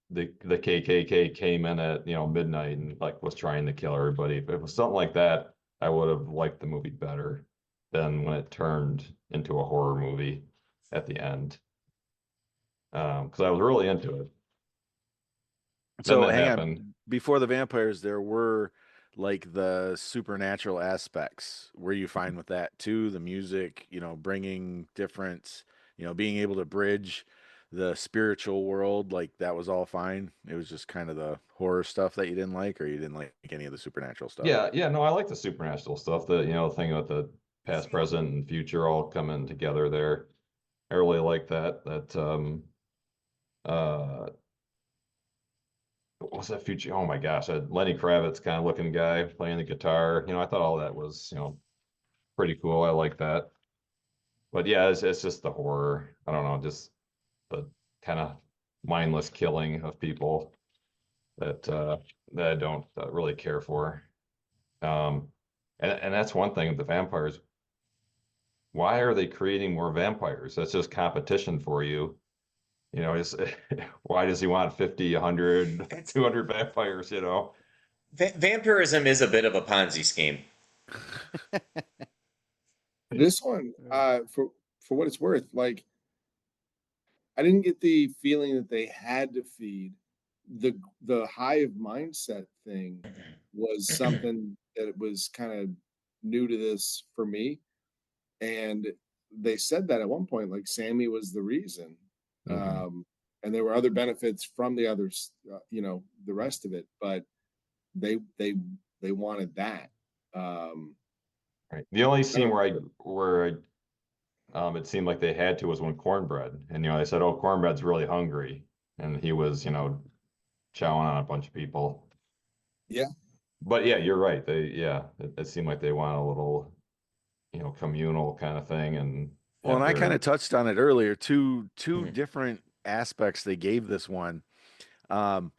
the KKK came in at midnight and like was trying to kill everybody. If it was something like that, I would have liked the movie better than when it turned into a horror movie at the end. Because I was really into it. So Then that hang happened. on. Before the vampires, there were like the supernatural aspects. Were you fine with that too? The music, bringing different, being able to bridge the spiritual world, like that was all fine. It was just kind of the horror stuff that you didn't like, or you didn't like any of the supernatural stuff. Yeah, no, I like the supernatural stuff. The thing about the past, present, and future all coming together there. I really like that. What was that future? Oh my gosh, Lenny Kravitz kind of looking guy playing the guitar. I thought all that was, pretty cool. I like that. But yeah, it's just the horror. I don't know, just the kind of mindless killing of people that I don't really care for. Um, and that's one thing. The vampires. Why are they creating more vampires? That's just competition for you. Why does he want 50, 100, 200 vampires? Vampirism is a bit of a Ponzi scheme. This one, for what it's worth, like I didn't get the feeling that they had to feed the hive mindset thing was something that was kind of new to this for me. And they said that at one point, like Sammy was the reason. And there were other benefits from the others, the rest of it, but they wanted that. Right. The only scene where it seemed like they had to was when Cornbread, and they said, "Oh, Cornbread's really hungry," and he was chowing on a bunch of people. Yeah. But yeah, you're right. It seemed like they want a little communal kind of thing and Well, have and I kind of their touched on it earlier. Two Mhm. different aspects they gave this one. Um,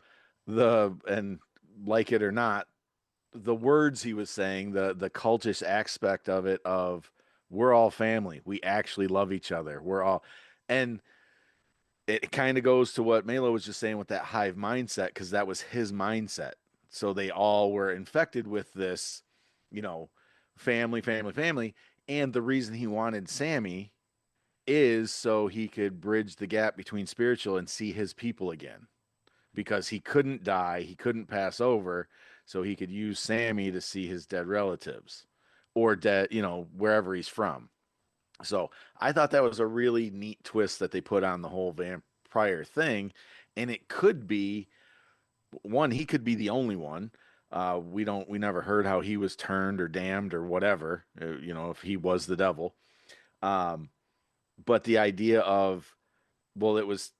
and like it or not, the words he was saying, the cultish aspect of it, of we're all family. We actually love each other. We're all, and it kind of goes to what Melo was just saying with that hive mindset, because that was his mindset. So they all were infected with this, you know, family, family, family. And the reason he wanted Sammy is so he could bridge the gap between spiritual and see his people again, because he couldn't die, he couldn't pass over, so he could use Sammy to see his dead relatives or dead, wherever he's from. So I thought that was a really neat twist that they put on the whole vampire thing. And it could be one, he could be the only one. We never heard how he was turned or damned or whatever, if he was the devil. Um, but the idea of, well, it was,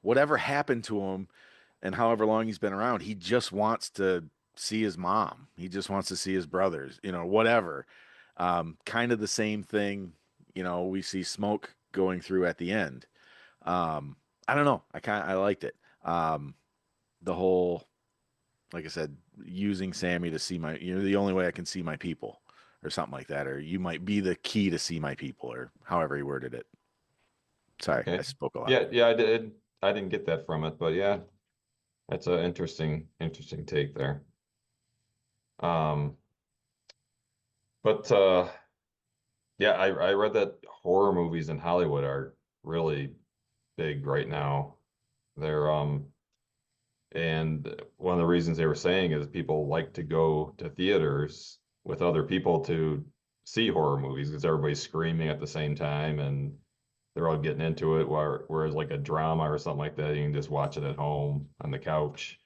whatever happened to him and however long he's been around, he just wants to see his mom. He just wants to see his brothers, whatever. Kind of the same thing, we see Smoke going through at the end. I don't know. I liked it. The whole, like I said, using Sammy to see the only way I can see my people, or something like that, or you might be the key to see my people, or however he worded it. Sorry, I okay. spoke a lot. Yeah, I didn't get that from it, but yeah, that's an interesting take there. Um, but yeah, I read that horror movies in Hollywood are really big right now. They're and one of the reasons they were saying is people like to go to theaters with other people to see horror movies because everybody's screaming at the same time and they're all getting into it. Whereas like a drama or something like that, you can just watch it at home on the couch.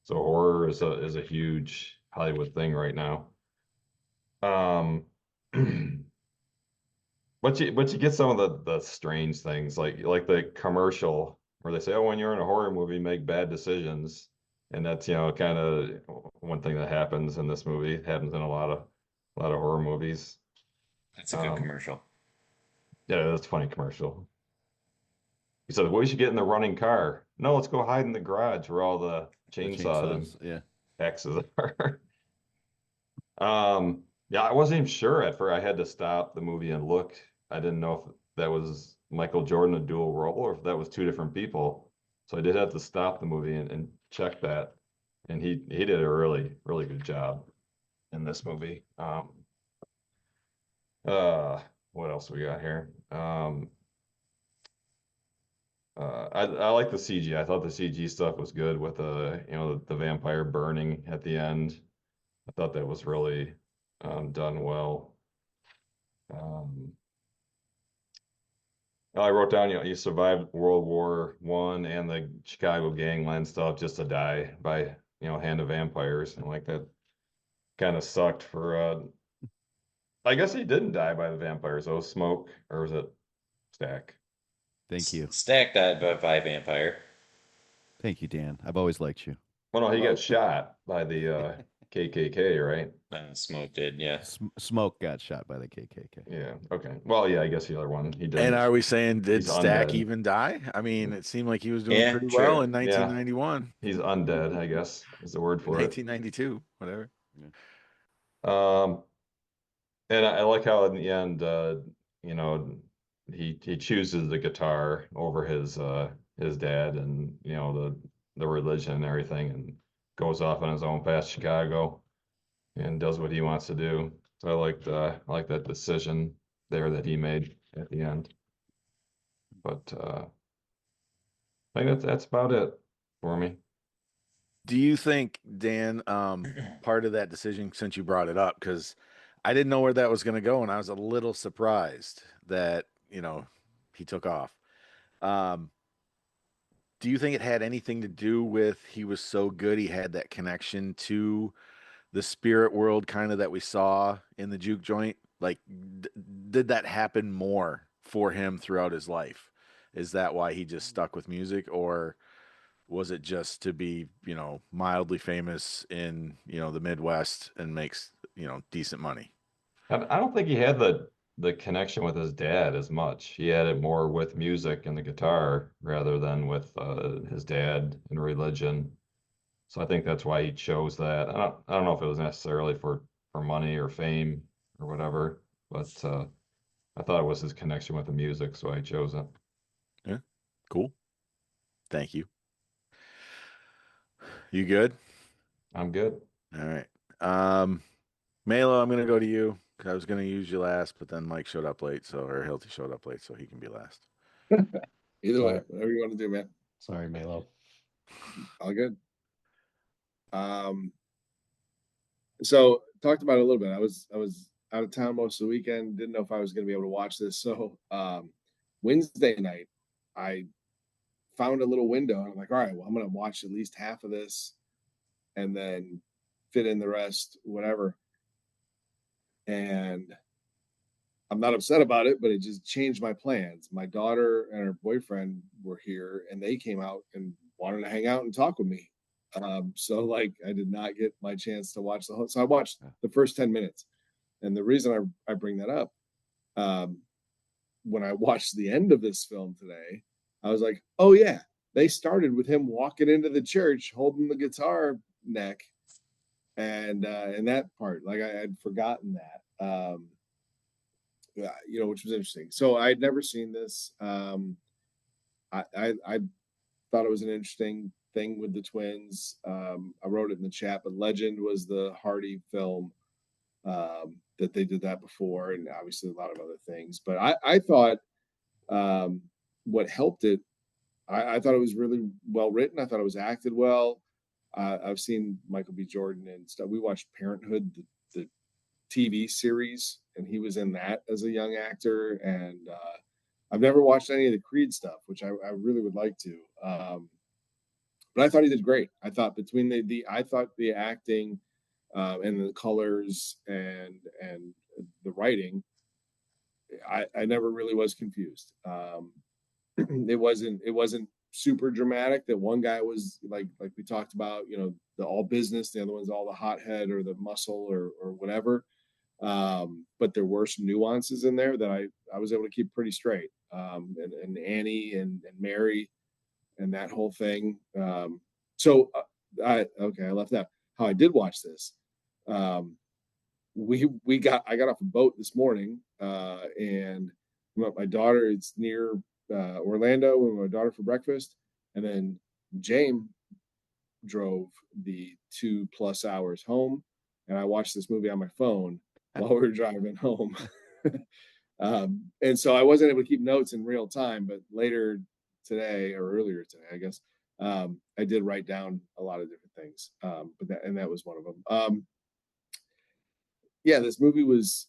So horror is a huge Hollywood thing right now. Um, but you get some of the strange things like the commercial where they say, "Oh, when you're in a horror movie, make bad decisions," and that's kind of one thing that happens in this movie. It happens in a lot of horror movies. That's a good Um, commercial. yeah, that's a funny commercial. He said, "Well, we should get in the running car." No, let's go hide in the garage where all the The chainsaws and chainsaws. Yeah. axes are. Yeah, I wasn't even sure at first. I had to stop the movie and look. I didn't know if that was Michael Jordan a dual role or if that was two different people. So I did have to stop the movie and check that. And he did a really, really good job in this movie. What else we got here? I like the CG. I thought the CG stuff was good with the vampire burning at the end. I thought that was really done well. Um, I wrote down, you survived World War One and the Chicago gangland stuff just to die by, hand of vampires. And like that kind of sucked for I guess he didn't die by the vampires. Oh, Smoke, or was it Stack? Thank you. Stack died by vampire. Thank you, Dan. I've always liked you. Well, no, he Oh, got shot by the KKK, right? Smoke did, yeah. Smoke got shot by the KKK. Yeah. Okay. Well, yeah, I guess the other one he And didn't. are we saying, did He's Stack undead. even die? I mean, it seemed like he was doing Yeah, pretty well true. in Yeah, 1991, he's undead, I guess is the word for it. 1992, whatever. Yeah. Um, And I like how in the end, you know, he chooses the guitar over his dad and the religion and everything, and goes off on his own past Chicago and does what he wants to do. So I like that decision there that he made at the end. But I think that's about it for me. Do you think, Dan, part of that decision, since you brought it up, because I didn't know where that was going to go, and I was a little surprised that, he took off. Um, do you think it had anything to do with he was so good, he had that connection to the spirit world kind of that we saw in the juke joint? Like, did that happen more for him throughout his life? Is that why he just stuck with music, or was it just to be, mildly famous in, the Midwest and makes, decent money? I don't think he had the connection with his dad as much. He had it more with music and the guitar rather than with his dad and religion. So I think that's why he chose that. I don't know if it was necessarily for money or fame or whatever, but I thought it was his connection with the music, so I chose it. Yeah, cool. Thank you. You good? I'm good. All right. Melo, I'm gonna go to you. 'Cause I was gonna use you last, but then Mike showed up late, or Hilty showed up late, so he can be last. Either way, Sorry. whatever you want to do, man. Sorry, Melo. All good. So talked about it a little bit. I was out of town most of the weekend. Didn't know if I was going to be able to watch this. So Wednesday night, I found a little window, and I'm like, all right, well, I'm going to watch at least half of this, and then fit in the rest, whatever. And I'm not upset about it, but it just changed my plans. My daughter and her boyfriend were here, and they came out and wanted to hang out and talk with me. So like I did not get my chance to watch the whole. So I watched the first 10 minutes. And the reason I bring that up, um, when I watched the end of this film today, I was like, oh yeah, they started with him walking into the church holding the guitar neck, and that part, like I had forgotten that. Yeah, which was interesting. So I'd never seen this. I thought it was an interesting thing with the twins. I wrote it in the chat, but Legend was the Hardy film that they did that before, and obviously a lot of other things. But I thought what helped it, I thought it was really well written. I thought it was acted well. I've seen Michael B. Jordan and stuff. We watched Parenthood, the TV series, and he was in that as a young actor. And I've never watched any of the Creed stuff, which I really would like to. But I thought he did great. I thought between I thought the acting and the colors and the writing, I never really was confused. It wasn't super dramatic. That one guy was like we talked about, the all business, the other one's all the hothead or the muscle or whatever. But there were some nuances in there that I was able to keep pretty straight. And Annie and Mary and that whole thing. So I left that. How I did watch this. I got off a boat this morning, and my daughter. It's near Orlando with my daughter for breakfast, and then James drove the 2+ hours home, and I watched this movie on my phone while we were driving home. And so I wasn't able to keep notes in real time, but later today or earlier today, I guess, I did write down a lot of different things. But that was one of them. Yeah, this movie was,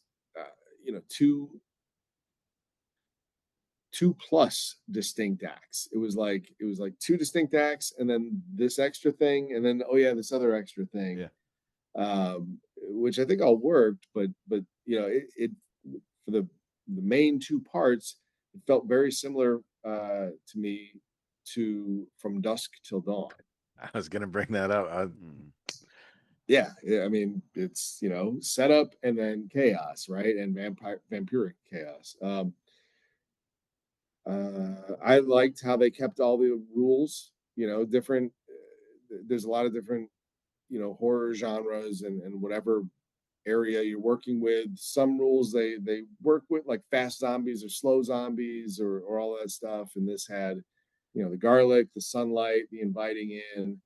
two plus distinct acts. It was like two distinct acts, and then this extra thing, and then this other extra thing. Yeah. Which I think all worked, but it for the main two parts, it felt very similar to me to From Dusk Till Dawn. I was gonna bring that up. Yeah, I mean it's setup and then chaos, right? And vampiric chaos. I liked how they kept all the rules, different. There's a lot of different, horror genres and whatever area you're working with. Some rules they work with, like fast zombies or slow zombies or all that stuff. And this had, the garlic, the sunlight, the inviting in.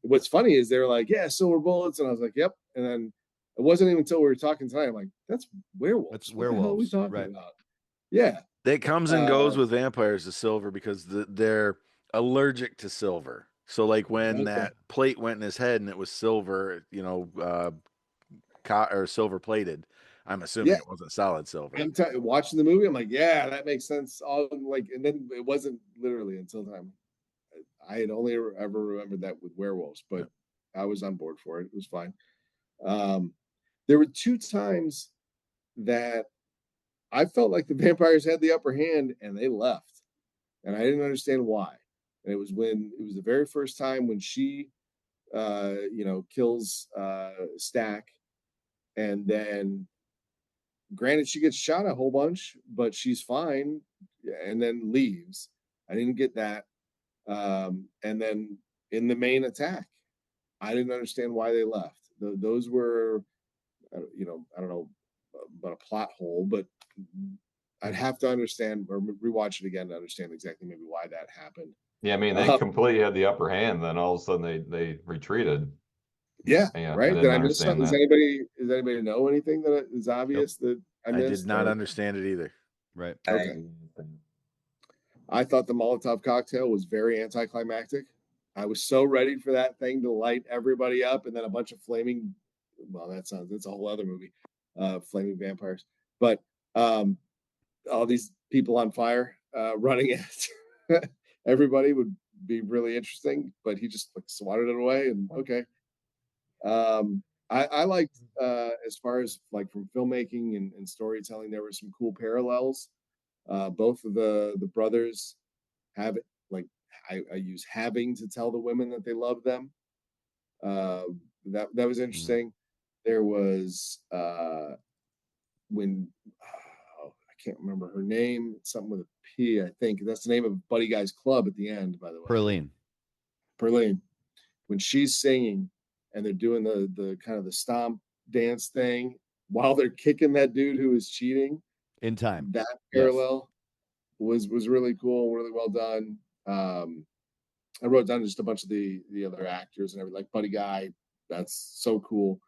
What's funny is they're like, yeah, silver bullets, and I was like, yep. And then it wasn't even until we were talking tonight, I'm like, that's werewolves. That's What the hell are we werewolves, talking right. about? Yeah. It comes and goes with vampires, the silver, because they're allergic to silver. So like when Okay. that plate went in his head and it was silver, or silver plated. I'm assuming Yeah. it wasn't solid silver. I'm watching the movie. I'm like, yeah, that makes sense. All like, and then it wasn't literally until time. I had only ever remembered that with werewolves, but I was on board for it. It was fine. There were two times that I felt like the vampires had the upper hand and they left. And I didn't understand why. And it was the very first time when she kills Stack, and then granted she gets shot a whole bunch, but she's fine and then leaves. I didn't get that. And then in the main attack, I didn't understand why they left. Those were, I don't know about a plot hole, but I'd have to understand or rewatch it again to understand exactly maybe why that happened. Yeah, I mean, they completely had the upper hand. Then all of a sudden they retreated. Yeah, Yeah, right. I Did didn't I miss understand something? that. Does anybody know anything that is obvious that I I missed? did not or- understand it either. Right. Okay. I thought the Molotov cocktail was very anticlimactic. I was so ready for that thing to light everybody up, and then a bunch of flaming. Well, that's a whole other movie, flaming vampires. But all these people on fire running at everybody would be really interesting. But he just like swatted it away, and okay. I liked as far as like from filmmaking and storytelling, there were some cool parallels. Both of the brothers have like I use having to tell the women that they love them. That was interesting. There was when I can't remember her name. It's something with a P, I think. That's the name of Buddy Guy's Club at the end, by the way. Perlene. When she's singing and they're doing the kind of the stomp dance thing while they're kicking that dude who is cheating in time. That parallel was really cool, really well done. I wrote down just a bunch of the other actors and everything, like Buddy Guy. That's so cool.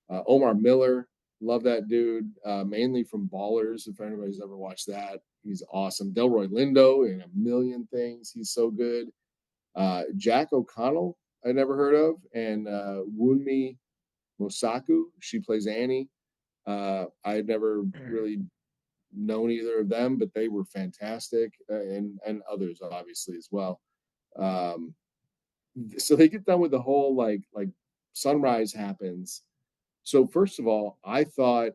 Omar Miller, love that dude. Mainly from Ballers. If anybody's ever watched that, he's awesome. Delroy Lindo in a million things. He's so good. Jack O'Connell, I never heard of, and Wunmi Mosaku. She plays Annie. I had never really known either of them, but they were fantastic, and others obviously as well. Um, so they get done with the whole like sunrise happens. So first of all, I thought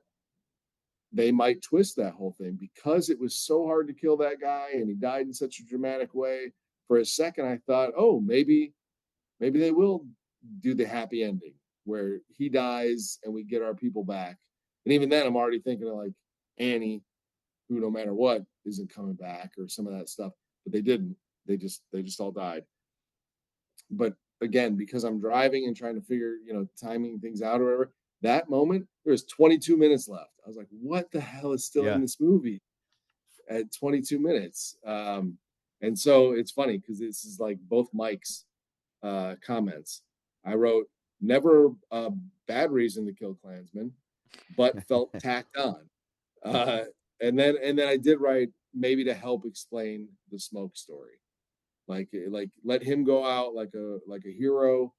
they might twist that whole thing because it was so hard to kill that guy and he died in such a dramatic way. For a second, I thought, oh, maybe they will do the happy ending where he dies and we get our people back. And even then, I'm already thinking of like Annie, who no matter what isn't coming back, or some of that stuff. But they didn't. They just all died. But again, because I'm driving and trying to figure, timing things out or whatever, that moment, there's 22 minutes left. I was like, what the hell is still in this movie at 22 minutes? And so it's funny because this is like both Mike's comments. I wrote, never a bad reason to kill Klansmen, but felt tacked on. And then I did write maybe to help explain the Smoke story, like let him go out like a hero,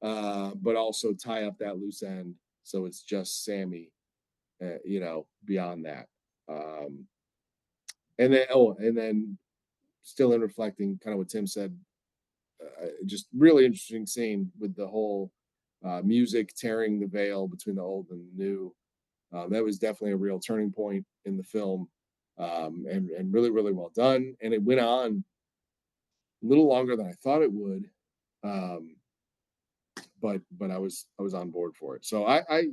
but also tie up that loose end so it's just Sammy, beyond that. And then still in reflecting kind of what Tim said, just really interesting scene with the whole music tearing the veil between the old and the new. That was definitely a real turning point in the film, and really, really well done. And it went on a little longer than I thought it would, but I was on board for it. So I I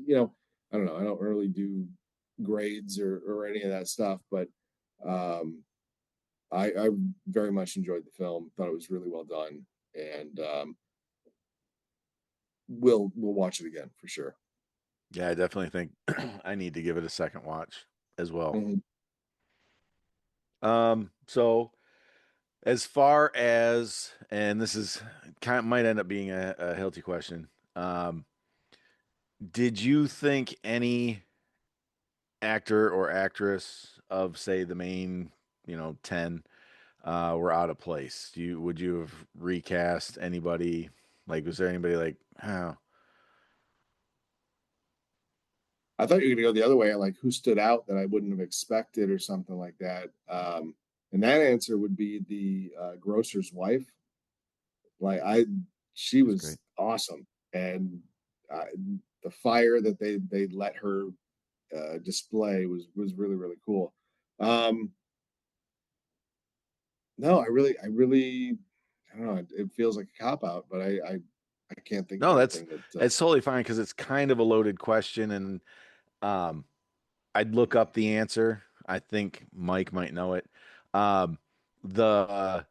don't know. I don't really do grades or any of that stuff, but I very much enjoyed the film. Thought it was really well done, and we'll watch it again for sure. Yeah, I definitely think I need to give it a second watch as well. Mm-hmm. So as far as, and this is might end up being a healthy question. Did you think any actor or actress of, say, the main, 10 were out of place? Would you have recast anybody? Like, was there anybody like, oh, I thought you were going to go the other way, like who stood out that I wouldn't have expected or something like that. And that answer would be the grocer's wife. Like she was awesome, and the fire that they let her display was really really cool. Um, no, I don't know. It feels like a cop out, but I can't think of No, that's anything that. it's totally fine because it's kind of a loaded question, and um, I'd look up the answer. I think Mike might know it. Um, the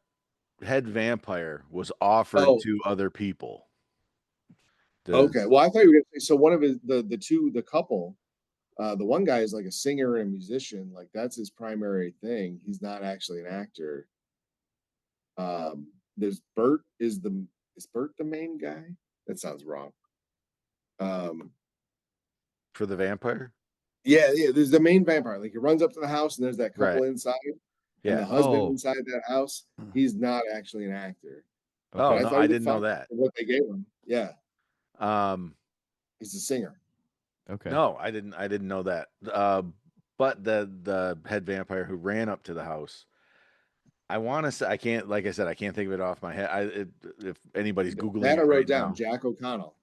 head vampire was offered Oh, to other people. okay. Does Well, I thought you were gonna say so. One of his the couple, the one guy is like a singer and a musician. Like that's his primary thing. He's not actually an actor. There's Bert is Bert the main guy? That sounds wrong. Um, for the vampire? yeah, yeah. There's the main vampire. Like he runs up to the house and there's that couple Right. inside, and Yeah. the husband Oh, inside that house. He's not actually an actor, Oh but okay. I no, thought I he did didn't know fine that. for what they gave him. Yeah, Um, he's a singer. Okay. no, I didn't know that. But the head vampire who ran up to the house, I want to say I can't. Like I said, I can't think of it off my head. If anybody's googling That I it wrote right down. now, Jack O'Connell.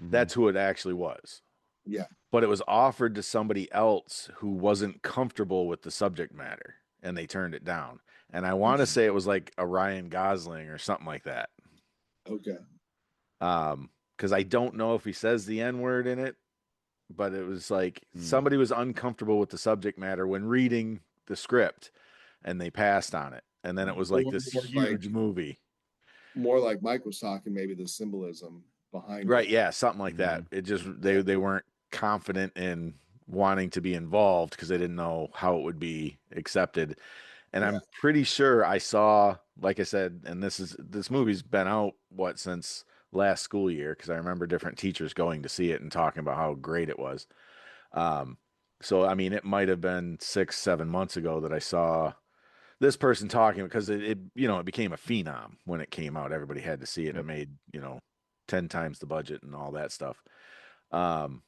Mhm. that's who it actually was. Yeah. But it was offered to somebody else who wasn't comfortable with the subject matter, and they turned it down. And I want to say it was like a Ryan Gosling or something like that. Okay. Because I don't know if he says the N word in it, but it was like Mm. somebody was uncomfortable with the subject matter when reading the script, and they passed on it. And then it was like Or this more like huge movie. Mike was talking, maybe the symbolism behind Right, it. yeah, something like that. Mhm. It just Yeah. they weren't confident in wanting to be involved because they didn't know how it would be accepted. And Yeah. I'm pretty sure I saw, like I said, and this movie's been out what since last school year because I remember different teachers going to see it and talking about how great it was. Um, so I mean, it might have been 6, 7 months ago that I saw this person talking because it became a phenom when it came out. Everybody had to see it, and it Yep. made 10 times the budget and all that stuff. Um,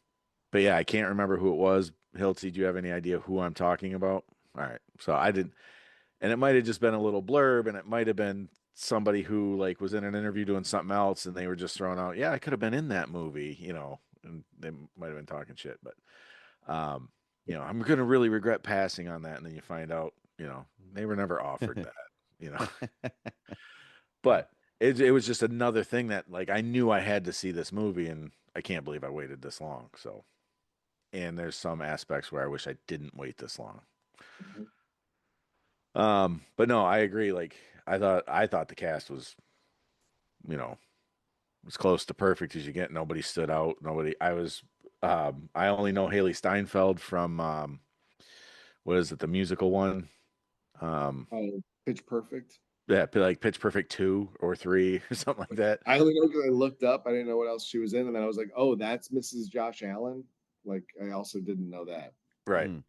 but yeah, I can't remember who it was. Hilty, do you have any idea who I'm talking about? All right, so I didn't, and it might have just been a little blurb, and it might have been somebody who like was in an interview doing something else, and they were just throwing out, yeah, I could have been in that movie, and they might have been talking shit, but um, I'm gonna really regret passing on that, and then you find out, they were never offered that, you know. But it was just another thing that like I knew I had to see this movie, and I can't believe I waited this long. So, and there's some aspects where I wish I didn't wait this long. Mhm. But no, I agree. Like I thought the cast was, you know, as close to perfect as you get. Nobody stood out. I only know Haley Steinfeld from what is it, the musical one? Um, Oh, Pitch Perfect. yeah, like Pitch Perfect 2 or 3 or something like that. I only know because I looked up. I didn't know what else she was in, and then I was like, "Oh, that's Mrs. Josh Allen." Like I also didn't know that. Right. Mm.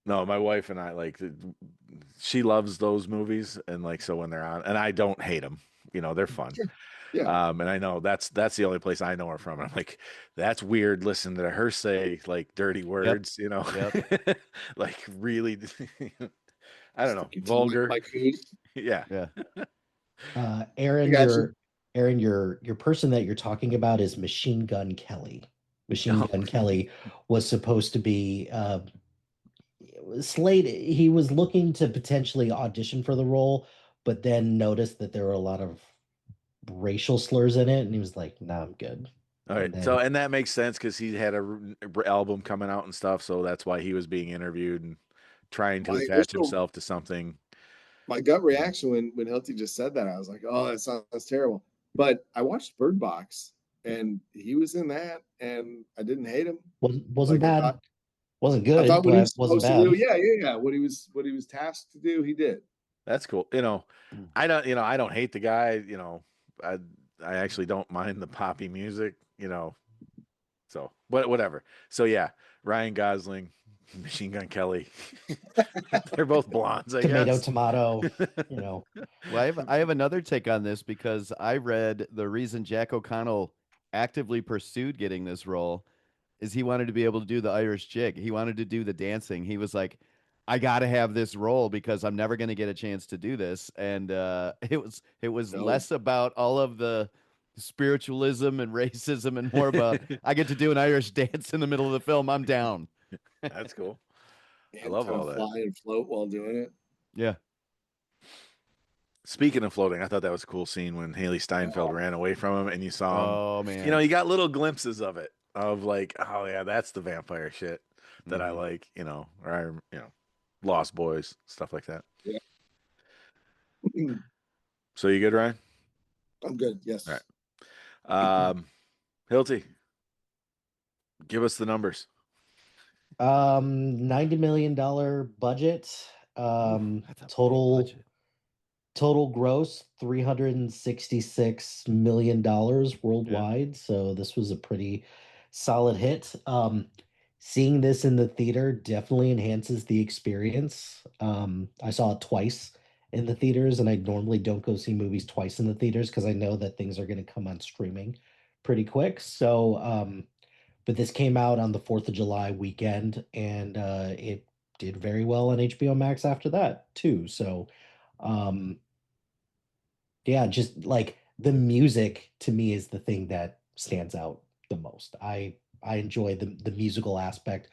No, my wife and I she loves those movies, and like so when they're on, and I don't hate them. They're fun. Sure. Yeah. And I know that's the only place I know her from. And I'm like, that's weird. Listen to her say like dirty Yep. words, Yep. like really, I don't know, Stick your tongue in vulgar. my food. Yeah. Yeah. I Aaron, got you. your person that you're talking about is Machine Gun Kelly. Machine Gun Kelly was supposed to be slated. He was looking to potentially audition for the role, but then noticed that there were a lot of racial slurs in it, and he was like, "Nah, I'm good." All And right. So, then, and that makes sense because he had a album coming out and stuff. So that's why he was being interviewed and trying to My attach initial, himself to something. my gut Yeah. reaction when Hilty just said that, I was like, "Oh, that sounds terrible." But I watched Bird Box, and he was in that, and I didn't hate him. wasn't Like bad, wasn't I good, thought what he was but wasn't supposed to do, bad. yeah, yeah, yeah. What he was tasked to do, he did. That's cool. I don't hate the guy, I I actually don't mind the poppy music, so whatever. So yeah, Ryan Gosling, Machine Gun Kelly. They're both blondes, I Tomato, guess. tomato, you know. Well, I have another take on this because I read the reason Jack O'Connell actively pursued getting this role is he wanted to be able to do the Irish jig. He wanted to do the dancing. He was like, I got to have this role because I'm never going to get a chance to do this. And it was No, less about all of the spiritualism and racism and more about I get to do an Irish dance in the middle of the film. I'm down. That's cool. I And love kind all of that. fly and float while doing it. Yeah. Speaking of floating, I thought that was a cool scene when Haley Steinfeld ran away from him and you saw him. Oh man. You got little glimpses of it, of like, oh yeah, that's the vampire shit that I Mhm. like, or Lost Boys, stuff like that. Yeah. So you good, Ryan? I'm good. All Yes. right. Hilty, give us the numbers. $90 million budget. That's a big Total budget. total gross $366 million worldwide. So this was a pretty solid hit. Seeing this in the theater definitely enhances the experience. I saw it twice in the theaters, and I normally don't go see movies twice in the theaters because I know that things are going to come on streaming pretty quick. So, but this came out on the 4th of July weekend, and it did very well on HBO Max after that too. So, um, yeah, just like the music to me is the thing that stands out the most. I enjoy the musical aspect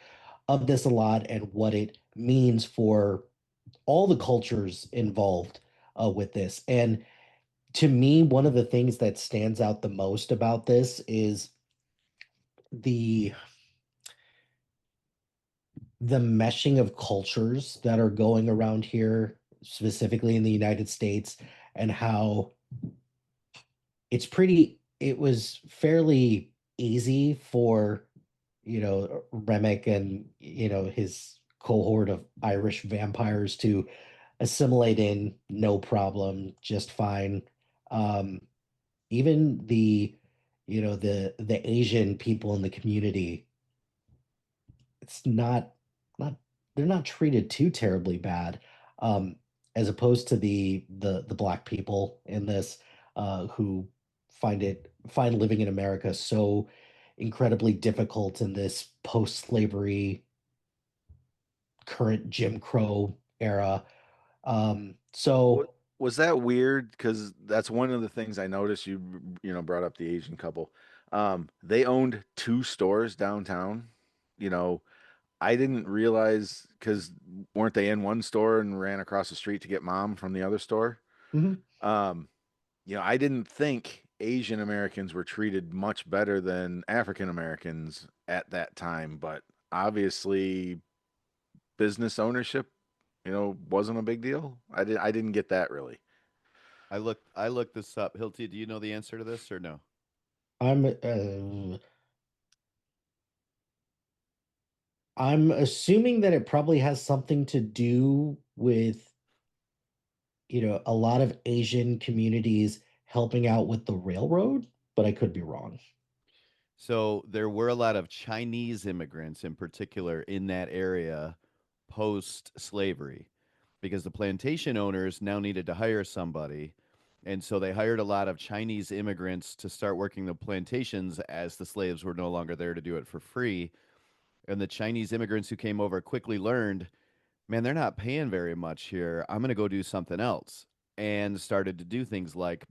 of this a lot and what it means for all the cultures involved with this. And to me, one of the things that stands out the most about this is the the meshing of cultures that are going around here, specifically in the United States, and how it was fairly easy for Remick and his cohort of Irish vampires to assimilate in no problem, just fine. um Even the Asian people in the community, it's not they're not treated too terribly bad, um as opposed to the black people in this, who find living in America so incredibly difficult in this post-slavery current Jim Crow era. So Was that weird? Because that's one of the things I noticed. Brought up the Asian couple. They owned two stores downtown. You know, I didn't realize because weren't they in one store and ran across the street to get mom from the other store? mhm. Um, I didn't think Asian Americans were treated much better than African Americans at that time, but obviously business ownership, wasn't a big deal. I didn't get that really. I looked this up. Hilty, do you know the answer to this or no? I'm I'm assuming that it probably has something to do with, a lot of Asian communities helping out with the railroad, but I could be wrong. So there were a lot of Chinese immigrants in particular in that area post slavery because the plantation owners now needed to hire somebody. And so they hired a lot of Chinese immigrants to start working the plantations as the slaves were no longer there to do it for free. And the Chinese immigrants who came over quickly learned, man, they're not paying very much here. I'm going to go do something else. And started to do things like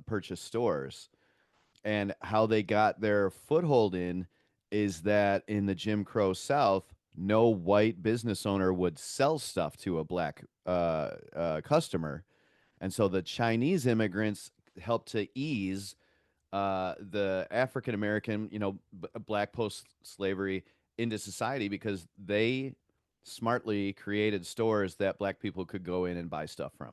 purchase stores. And how they got their foothold in is that in the Jim Crow South, no white business owner would sell stuff to a black customer. And so the Chinese immigrants helped to ease the African American, black post slavery into society because they smartly created stores that black people could go in and buy stuff from.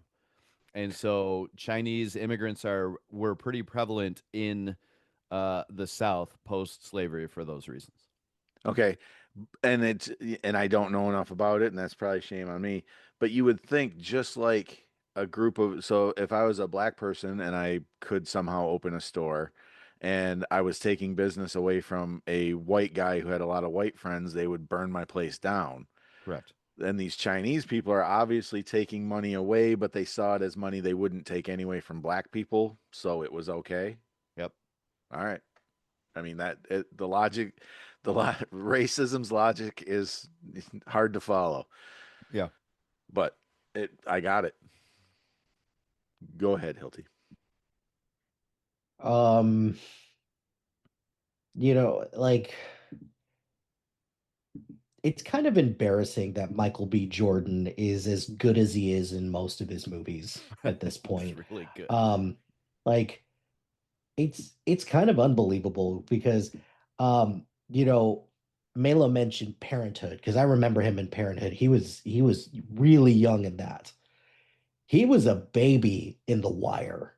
And so Chinese immigrants were pretty prevalent in the South post slavery for those reasons. Okay, and I don't know enough about it, and that's probably shame on me. But you would think just like a group of so if I was a black person and I could somehow open a store and I was taking business away from a white guy who had a lot of white friends, they would burn my place down. Correct. And these Chinese people are obviously taking money away, but they saw it as money they wouldn't take anyway from black people, so it was okay. Yep. All right. I mean the logic, racism's logic is hard to follow, Yeah. but I got it. Go ahead, Hilty. Like it's kind of embarrassing that Michael B. Jordan is as good as he is in most of his movies at this It's point. really good. Like it's kind of unbelievable because you know, Melo mentioned Parenthood because I remember him in Parenthood. He was really young in that. He was a baby in The Wire,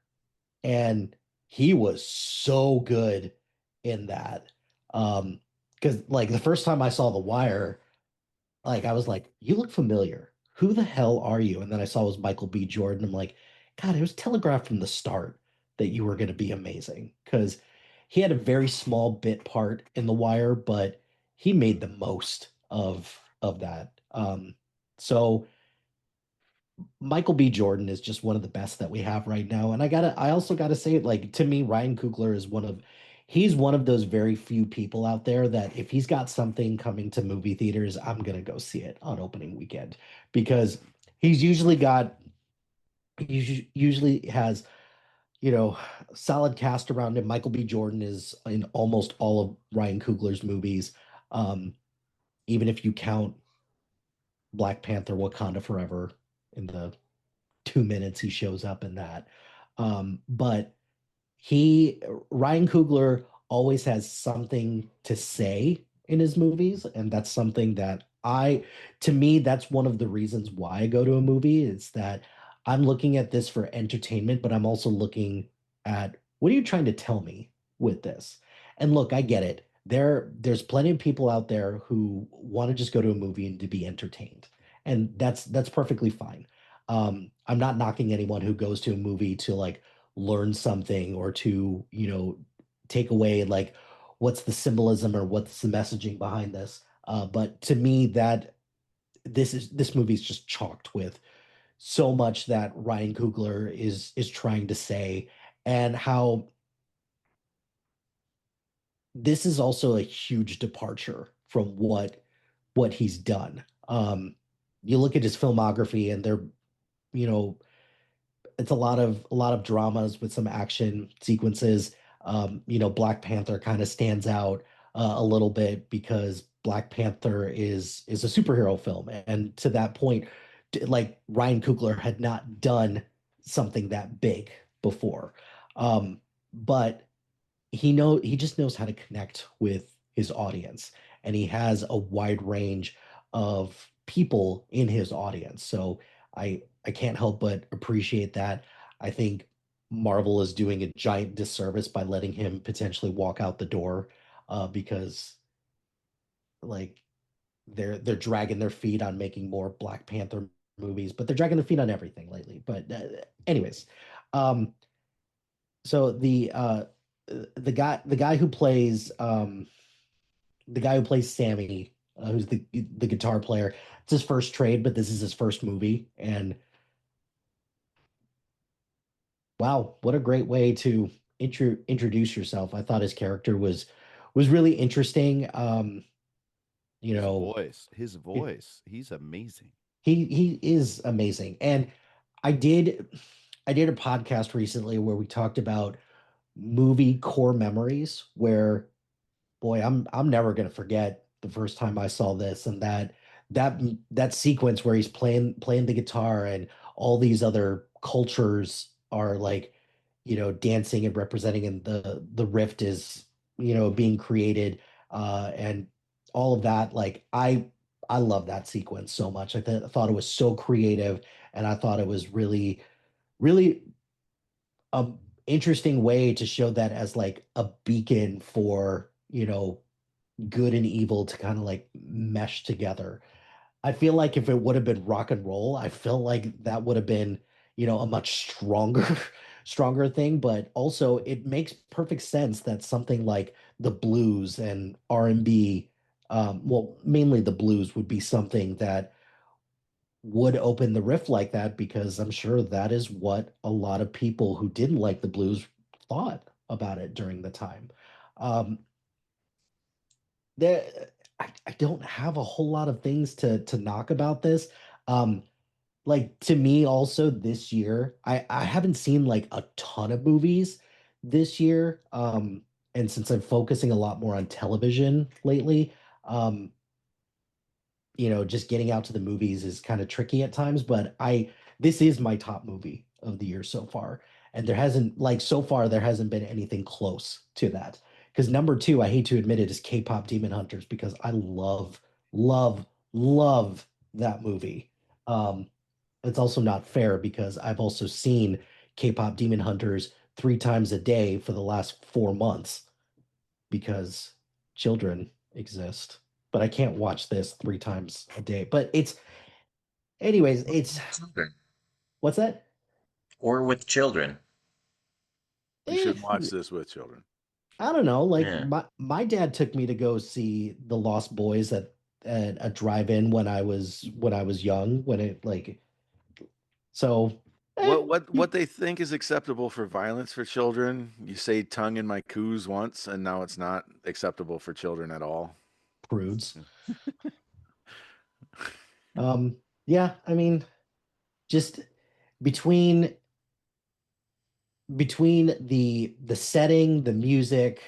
and he was so good in that. Because like the first time I saw The Wire, like I was like, "You look familiar. Who the hell are you?" And then I saw it was Michael B. Jordan. I'm like, God, it was telegraphed from the start that you were going to be amazing because he had a very small bit part in The Wire, but he made the most of that. So Michael B. Jordan is just one of the best that we have right now. And I also gotta say it, like to me, Ryan Coogler is he's one of those very few people out there that if he's got something coming to movie theaters, I'm gonna go see it on opening weekend because he's usually got, usually has, you know, solid cast around him. Michael B. Jordan is in almost all of Ryan Coogler's movies. Um, Even if you count Black Panther Wakanda Forever in the 2 minutes he shows up in that. But he Ryan Coogler always has something to say in his movies, and that's something that to me, that's one of the reasons why I go to a movie is that I'm looking at this for entertainment, but I'm also looking at what are you trying to tell me with this? And look, I get it. There's plenty of people out there who want to just go to a movie and to be entertained, and that's perfectly fine. I'm not knocking anyone who goes to a movie to like learn something or to, take away like what's the symbolism or what's the messaging behind this. But to me, that this movie is just chalked with so much that Ryan Coogler is trying to say, and how this is also a huge departure from what he's done. You look at his filmography, and they're, you know, it's a lot of dramas with some action sequences. Black Panther kind of stands out a little bit because Black Panther is a superhero film, and to that point, like Ryan Coogler had not done something that big before, but he just knows how to connect with his audience, and he has a wide range of people in his audience. So I can't help but appreciate that. I think Marvel is doing a giant disservice by letting him potentially walk out the door, because like they're dragging their feet on making more Black Panther movies, but they're dragging their feet on everything lately. But anyways, um, so the guy who plays Sammy, who's the guitar player. It's his first trade, but this is his first movie, and wow, what a great way to introduce yourself. I thought his character was really interesting. You His know, voice, his it, voice, he's amazing. he is amazing. And I did I did a podcast recently where we talked about movie core memories where, boy, I'm never gonna forget the first time I saw this, and that that sequence where he's playing the guitar and all these other cultures are like, dancing and representing, and the rift is, being created, and all of that. Like I love that sequence so much. I thought it was so creative, and I thought it was really, really a interesting way to show that as like a beacon for, good and evil to kind of like mesh together. I feel like if it would have been rock and roll, I feel like that would have been, a much stronger stronger thing, but also it makes perfect sense that something like the blues and R&B, well, mainly the blues would be something that would open the rift like that, because I'm sure that is what a lot of people who didn't like the blues thought about it during the time. Um, there I don't have a whole lot of things to knock about this. Um, like to me also this year, I haven't seen like a ton of movies this year. And since I'm focusing a lot more on television lately, um, just getting out to the movies is kind of tricky at times, but this is my top movie of the year so far. And so far, there hasn't been anything close to that. Because number two, I hate to admit it, is K-pop Demon Hunters because I love, love, love that movie. Um, it's also not fair because I've also seen K-pop Demon Hunters 3 times a day for the last 4 months because children exist. But I can't watch this 3 times a day. But anyways, Children. what's that? Or with children. You Eh, should watch this with children. I don't know. Like Yeah. my dad took me to go see The Lost Boys at a drive-in when I was young, when it like so What they think is acceptable for violence for children? You say tongue in my coos once, and now it's not acceptable for children at all. prudes. Yeah, I mean, just between the setting, the music,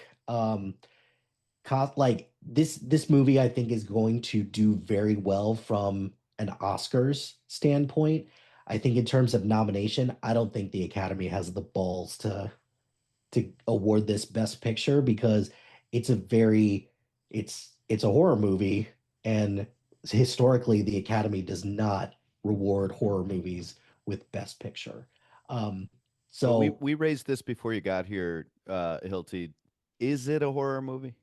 like this movie I think is going to do very well from an Oscars standpoint. I think in terms of nomination, I don't think the Academy has the balls to award this Best Picture because it's a very it's a horror movie, and historically the Academy does not reward horror movies with Best Picture. Um, But we so we raised this before you got here, Hilty. Is it a horror movie?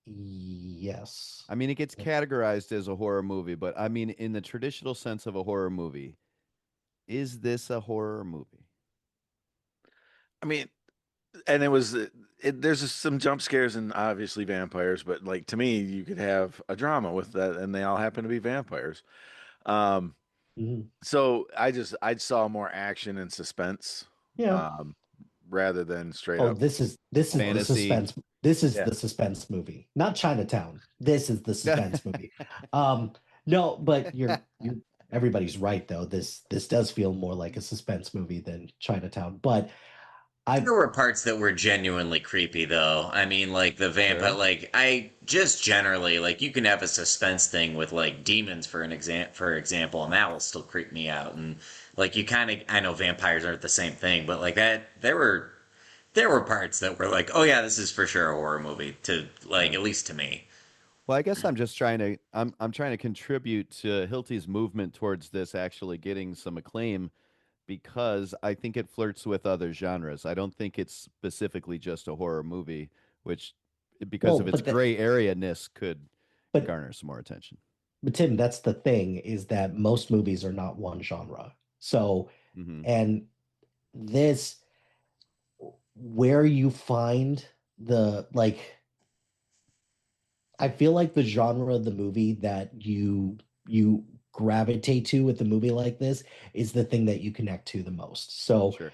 yes. I mean, it gets categorized as a horror movie, but I mean, in the traditional sense of a horror movie, is this a horror movie? I mean, and there's some jump scares and obviously vampires, but like to me, you could have a drama with that, and they all happen to be vampires. Um, Mhm. so I saw more action and suspense, Yeah. um, rather than straight Oh, up. this is the Fantasy. suspense. This is Yeah. the suspense movie, not Chinatown. This is the suspense movie. Um, no, but you're everybody's right though. This does feel more like a suspense movie than Chinatown. But I There were parts that were genuinely creepy, though. I mean, like the vampire, Sure. like I just generally like you can have a suspense thing with like demons for example, and that will still creep me out. And like you kind of, I know vampires aren't the same thing, but like that, there were parts that were like, oh yeah, this is for sure a horror movie to like Yeah. at least to me. Well, I guess I'm trying to contribute to Hilty's movement towards this actually getting some acclaim because I think it flirts with other genres. I don't think it's specifically just a horror movie, which because well, of its gray area-ness could but garner some more attention. but Tim, that's the thing is that most movies are not one genre. So Hmm. and this where you find the like I feel like the genre of the movie that you gravitate to with a movie like this is the thing that you connect to the most. So, Sure.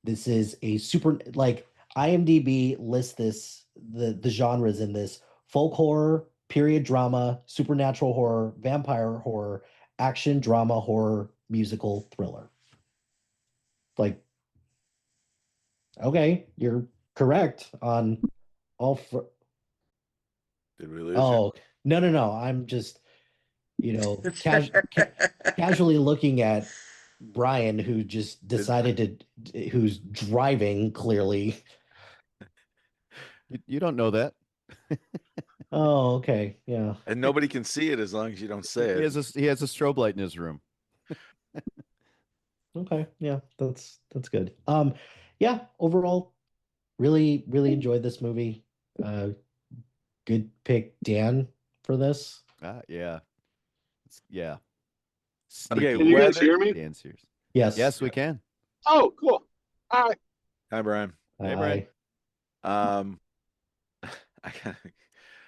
this is a super like IMDb lists the genres in this: folk horror, period drama, supernatural horror, vampire horror, action, drama, horror, musical, thriller. Like, okay, you're correct on all fr Did we lose you? Oh, no, no, no. I'm just, casually looking at Brian, who just decided who's driving clearly. You don't know that. Oh, okay. Yeah. And nobody can see it as long as you don't say He it. has a strobe light in his room. Okay. Yeah, that's good. Yeah, overall, really, really enjoyed this movie. Uh, good pick, Dan, for this. Yeah. Yeah. Okay, Can Sneaky you guys whether hear me? Dan Sears. Yes. Yes, we can. Oh, cool. Hi. Hi, Brian. Hey, Brian. Um, I got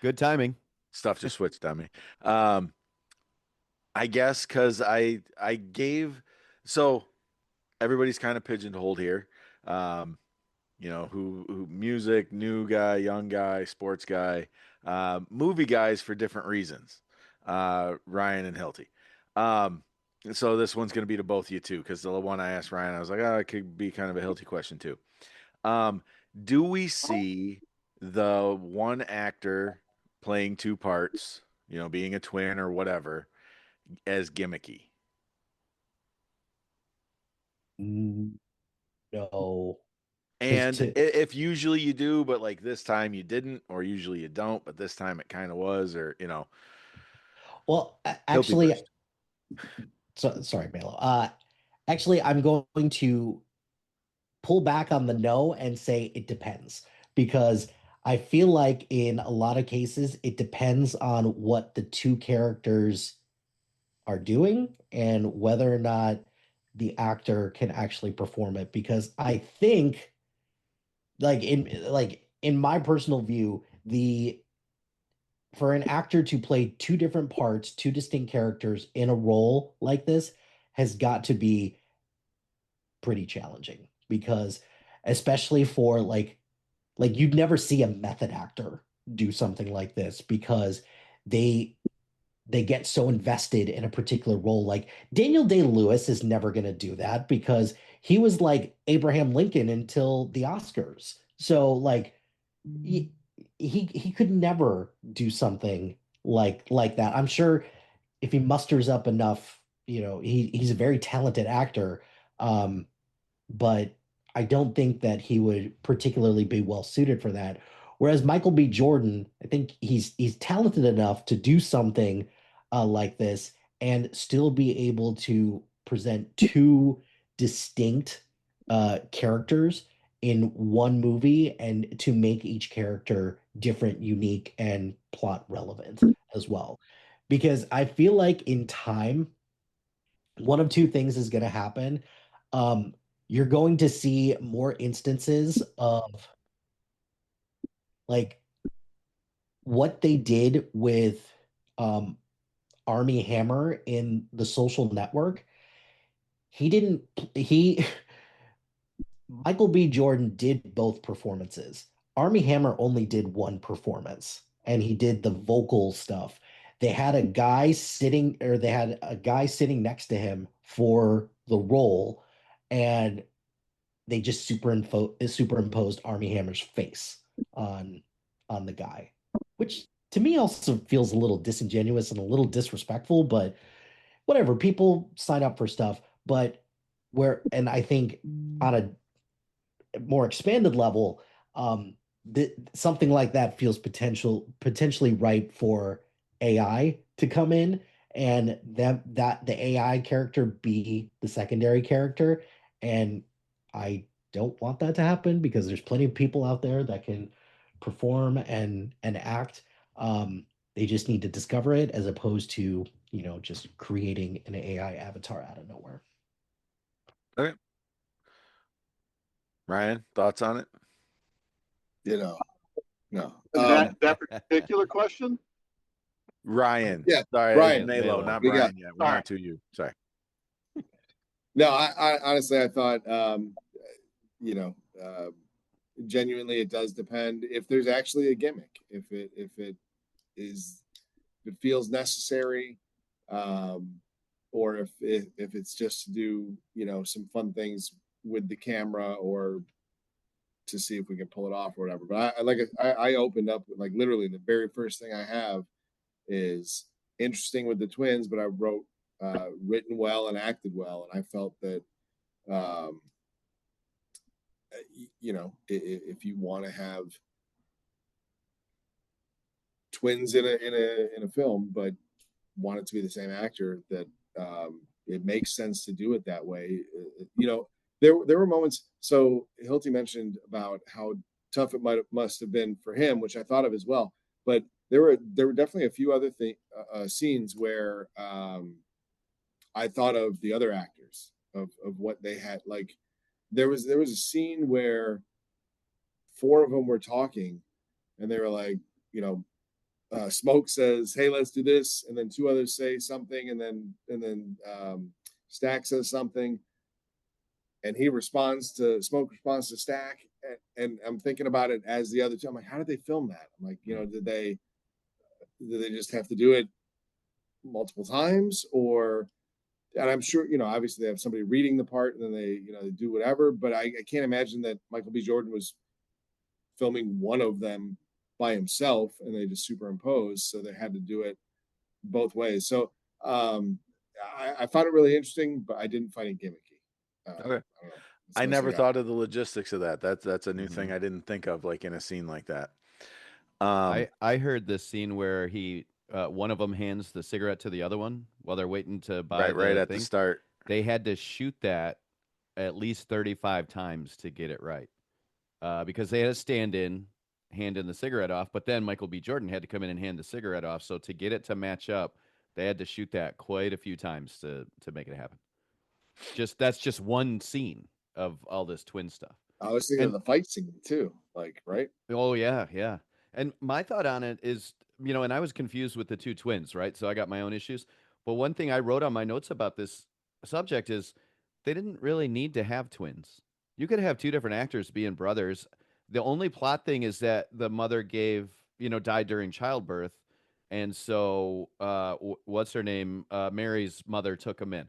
Good timing. stuff just switched on me. I guess because I gave so everybody's kind of pigeonholed here. Um, who music, new guy, young guy, sports guy, movie guys for different reasons. Ryan and Hilty. Um, so this one's going to be to both of you too, because the one I asked Ryan, I was like, oh, it could be kind of a Hilty question too. Um, do we see the one actor playing two parts, being a twin or whatever, as gimmicky? No, because And if usually you do, but like this time you didn't, or usually you don't, but this time it kind of was, or well, guilty actually, first. sorry, Melo. Actually, I'm going to pull back on the no and say it depends because I feel like in a lot of cases it depends on what the two characters are doing and whether or not the actor can actually perform it because I think like in my personal view the for an actor to play two different parts, two distinct characters in a role like this has got to be pretty challenging because especially for like you'd never see a method actor do something like this because they they get so invested in a particular role. Like Daniel Day-Lewis is never going to do that because he was like Abraham Lincoln until the Oscars. So like he could never do something like that. I'm sure if he musters up enough, he's a very talented actor. Um, but I don't think that he would particularly be well suited for that. Whereas Michael B. Jordan, I think he's talented enough to do something like this and still be able to present two distinct characters in one movie and to make each character different, unique, and plot relevant as well. Because I feel like in time, one of two things is going to happen. Um, you're going to see more instances of like what they did with um, Army Hammer in The Social Network. He didn't, he, Michael B. Jordan did both performances. Army Hammer only did one performance and he did the vocal stuff. They had a guy sitting next to him for the role and they just superimposed Army Hammer's face on on the guy, which to me also feels a little disingenuous and a little disrespectful, but whatever. People sign up for stuff, but and I think on a more expanded level, something like that feels potentially right for AI to come in and that the AI character be the secondary character. And I don't want that to happen because there's plenty of people out there that can perform and act. They just need to discover it as opposed to, just creating an AI avatar out of nowhere. Okay. Ryan, thoughts on it? No. That particular question? Ryan. Yeah, Sorry, Ryan. Melo, not We got- Brian yet. We're on to you. Sorry. No, I honestly I thought you know, genuinely it does depend if there's actually a gimmick, if it feels necessary, or if it's just to do some fun things with the camera or to see if we can pull it off or whatever. But I opened up with like literally the very first thing I have is interesting with the twins, but I wrote written well and acted well, and I felt that um, if you want to have twins in a film, but want it to be the same actor, that it makes sense to do it that way. There were moments. So Hilty mentioned about how tough it must have been for him, which I thought of as well. But there were definitely a few other scenes where I thought of the other actors of what they had. Like there was a scene where four of them were talking, and they were like, Smoke says, "Hey, let's do this," and then two others say something, and then Stack says something, and Smoke responds to Stack, and I'm thinking about it as the other two. I'm like, how did they film that? I'm like, did they just have to do it multiple times, or? And I'm sure, obviously they have somebody reading the part, and then they do whatever. But I can't imagine that Michael B. Jordan was filming one of them by himself, and they just superimposed, so they had to do it both ways. So I found it really interesting, but I didn't find it gimmicky. Okay. I don't know. That's I the most never got. thought of the logistics of that. That's a new Mhm. thing I didn't think of, like in a scene like that. I heard this scene where he one of them hands the cigarette to the other one while they're waiting to buy right at the thing. start. They had to shoot that at least 35 times to get it right. Because they had a stand-in handing the cigarette off, but then Michael B. Jordan had to come in and hand the cigarette off. So to get it to match up, they had to shoot that quite a few times to make it happen. That's just one scene of all this twin stuff. I was thinking And of the fight scene too, like, right? oh yeah, yeah. And my thought on it is, and I was confused with the two twins, right? So I got my own issues. But one thing I wrote on my notes about this subject is they didn't really need to have twins. You could have two different actors being brothers. The only plot thing is that the mother died during childbirth. And so what's her name? Mary's mother took him in.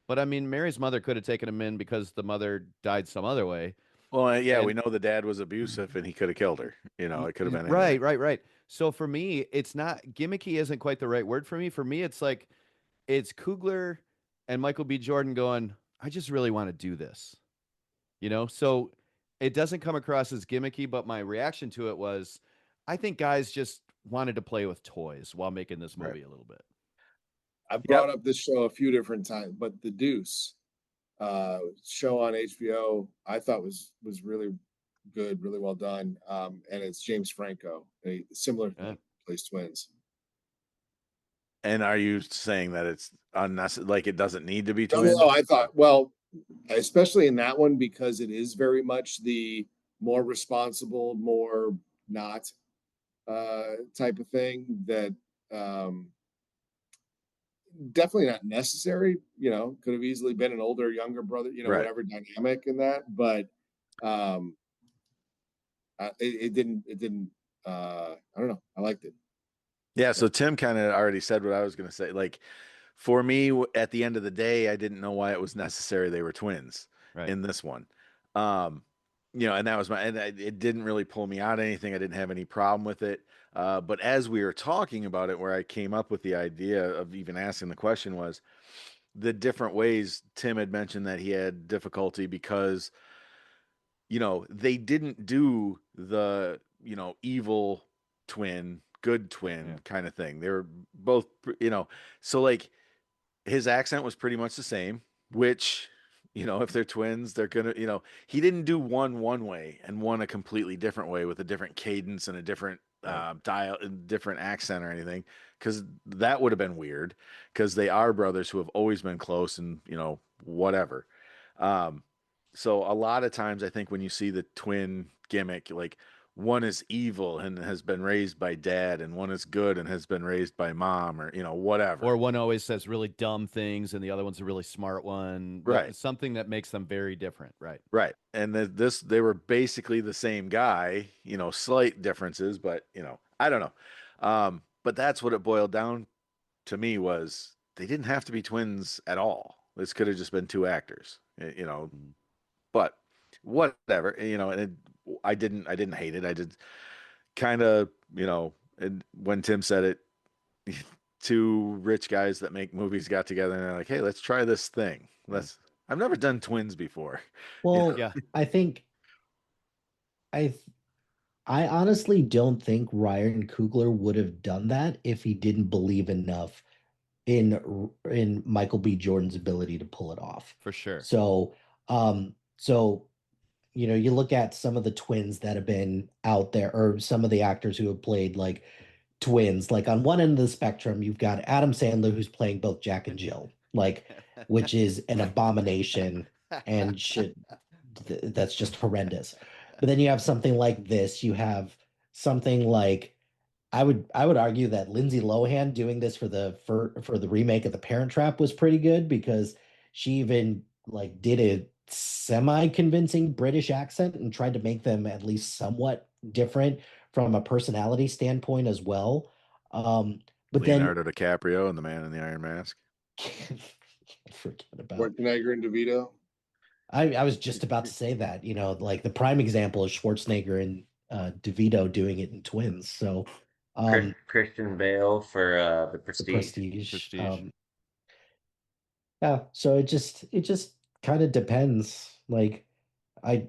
But I mean, Mary's mother could have taken him in because the mother died some other way. Well, yeah, And we know the dad was abusive and he could have killed her. It could have been right, anything. right. So for me, it's not gimmicky isn't quite the right word for me. For me, it's like it's Coogler and Michael B. Jordan going, I just really want to do this. So it doesn't come across as gimmicky, but my reaction to it was I think guys just wanted to play with toys while making this movie a little bit. I've brought up this show a few different times, but The Deuce show on HBO I thought was really good, really well done. And it's James Franco, a similar thing, plays twins. And are you saying that it's unnecessary, like it doesn't need to be No, twins? no, I thought, well, especially in that one, because it is very much the more responsible, more not type of thing that definitely not necessary. Could have easily been an older, younger brother, Right. whatever dynamic in that. But it didn't. I don't know. I liked it. Yeah. So Tim kind of already said what I was going to say. Like for me, at the end of the day, I didn't know why it was necessary they were twins in this one. And that was it didn't really pull me out of anything. I didn't have any problem with it. But as we were talking about it, where I came up with the idea of even asking the question was the different ways Tim had mentioned that he had difficulty because, they didn't do the, evil twin, good twin kind of thing. They were both, so like his accent was pretty much the same, which, if they're twins, they're gonna, he didn't do one way and one a completely different way with a different cadence and a different dial, different accent or anything, because that would have been weird. Because they are brothers who have always been close and whatever. So a lot of times, I think when you see the twin gimmick, like one is evil and has been raised by dad, and one is good and has been raised by mom, or whatever. Or one always says really dumb things, and the other one's a really smart one. Right. Something that makes them very different. Right. Right. And they were basically the same guy, slight differences, but I don't know. But that's what it boiled down to me was they didn't have to be twins at all. This could have just been two actors, but whatever, and I didn't hate it. I did kind of, and when Tim said it, two rich guys that make movies got together and they're like, hey, let's try this thing. I've never done twins before. Well, Yeah. I think I honestly don't think Ryan Coogler would have done that if he didn't believe enough in Michael B. Jordan's ability to pull it off. For sure. So, you look at some of the twins that have been out there, or some of the actors who have played like twins. Like on one end of the spectrum, you've got Adam Sandler, who's playing both Jack and Jill, which is an abomination and that's just horrendous. But then you have something like this. You have something like I would argue that Lindsay Lohan doing this for the remake of The Parent Trap was pretty good because she even did a semi-convincing British accent and tried to make them at least somewhat different from a personality standpoint as well. But Leonardo DiCaprio and the Man in the Iron Mask. Forget about Schwarzenegger and DeVito. I was just about to say that, the prime example is Schwarzenegger and DeVito doing it in Twins. So um, Christian Bale for the the Prestige. Prestige. Prestige. Yeah, so it just kind of depends. Like I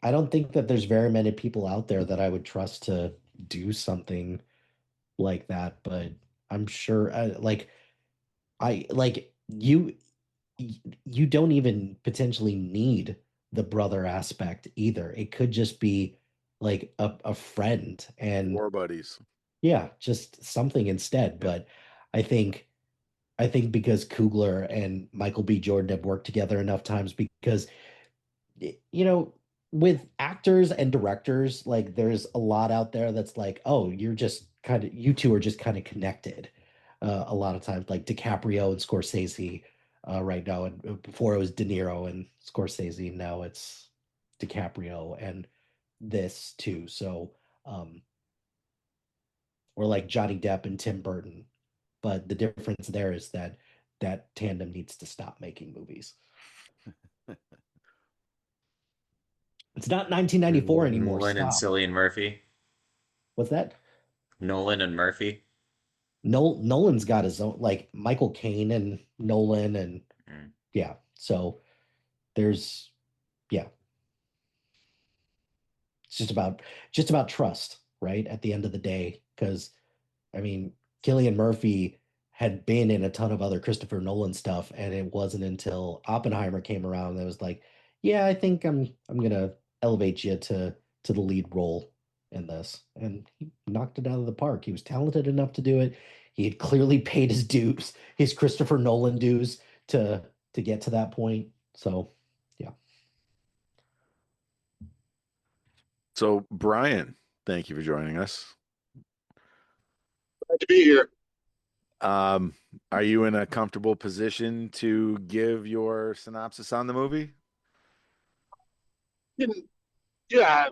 I don't think that there's very many people out there that I would trust to do something like that, but I'm sure I like you don't even potentially need the brother aspect either. It could just be like a friend and War buddies. yeah, just something instead. Yeah. But I think I think because Coogler and Michael B. Jordan have worked together enough times because you know, with actors and directors, like there's a lot out there that's like, oh, you two are just kind of connected. A lot of times, like DiCaprio and Scorsese, right now, and before it was De Niro and Scorsese, now it's DiCaprio and this too. So, or like Johnny Depp and Tim Burton, but the difference there is that that tandem needs to stop making movies. It's not 1994 anymore. Nolan and Stop. Cillian Murphy. What's that? Nolan and Murphy. Nolan's got his own, like Michael Caine and Nolan, and Mm. yeah. So there's, yeah, it's just about trust, right? At the end of the day, because I mean, Killian Murphy had been in a ton of other Christopher Nolan stuff, and it wasn't until Oppenheimer came around that it was like, yeah, I think I'm gonna elevate you to the lead role in this. And he knocked it out of the park. He was talented enough to do it. He had clearly paid his dues, his Christopher Nolan dues to get to that point. So yeah. So, Brian, thank you for joining us. Glad to be here. Um, are you in a comfortable position to give your synopsis on the movie? And, yeah,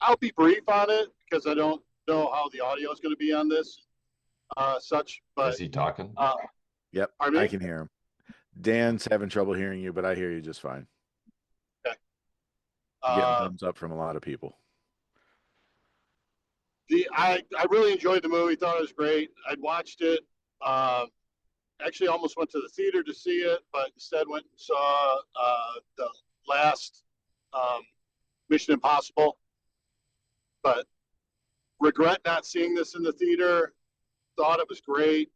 I'll be brief on it because I don't know how the audio is going to be on this, such. Is But he talking? Yep, pardon I me? can hear him. Dan's having trouble hearing you, but I hear you just fine. Okay. Getting Uh, thumbs up from a lot of people. I really enjoyed the movie. Thought it was great. I'd watched it. Uh, Actually, almost went to the theater to see it, but instead went and saw the last um, Mission Impossible. But regret not seeing this in the theater. Thought it was great.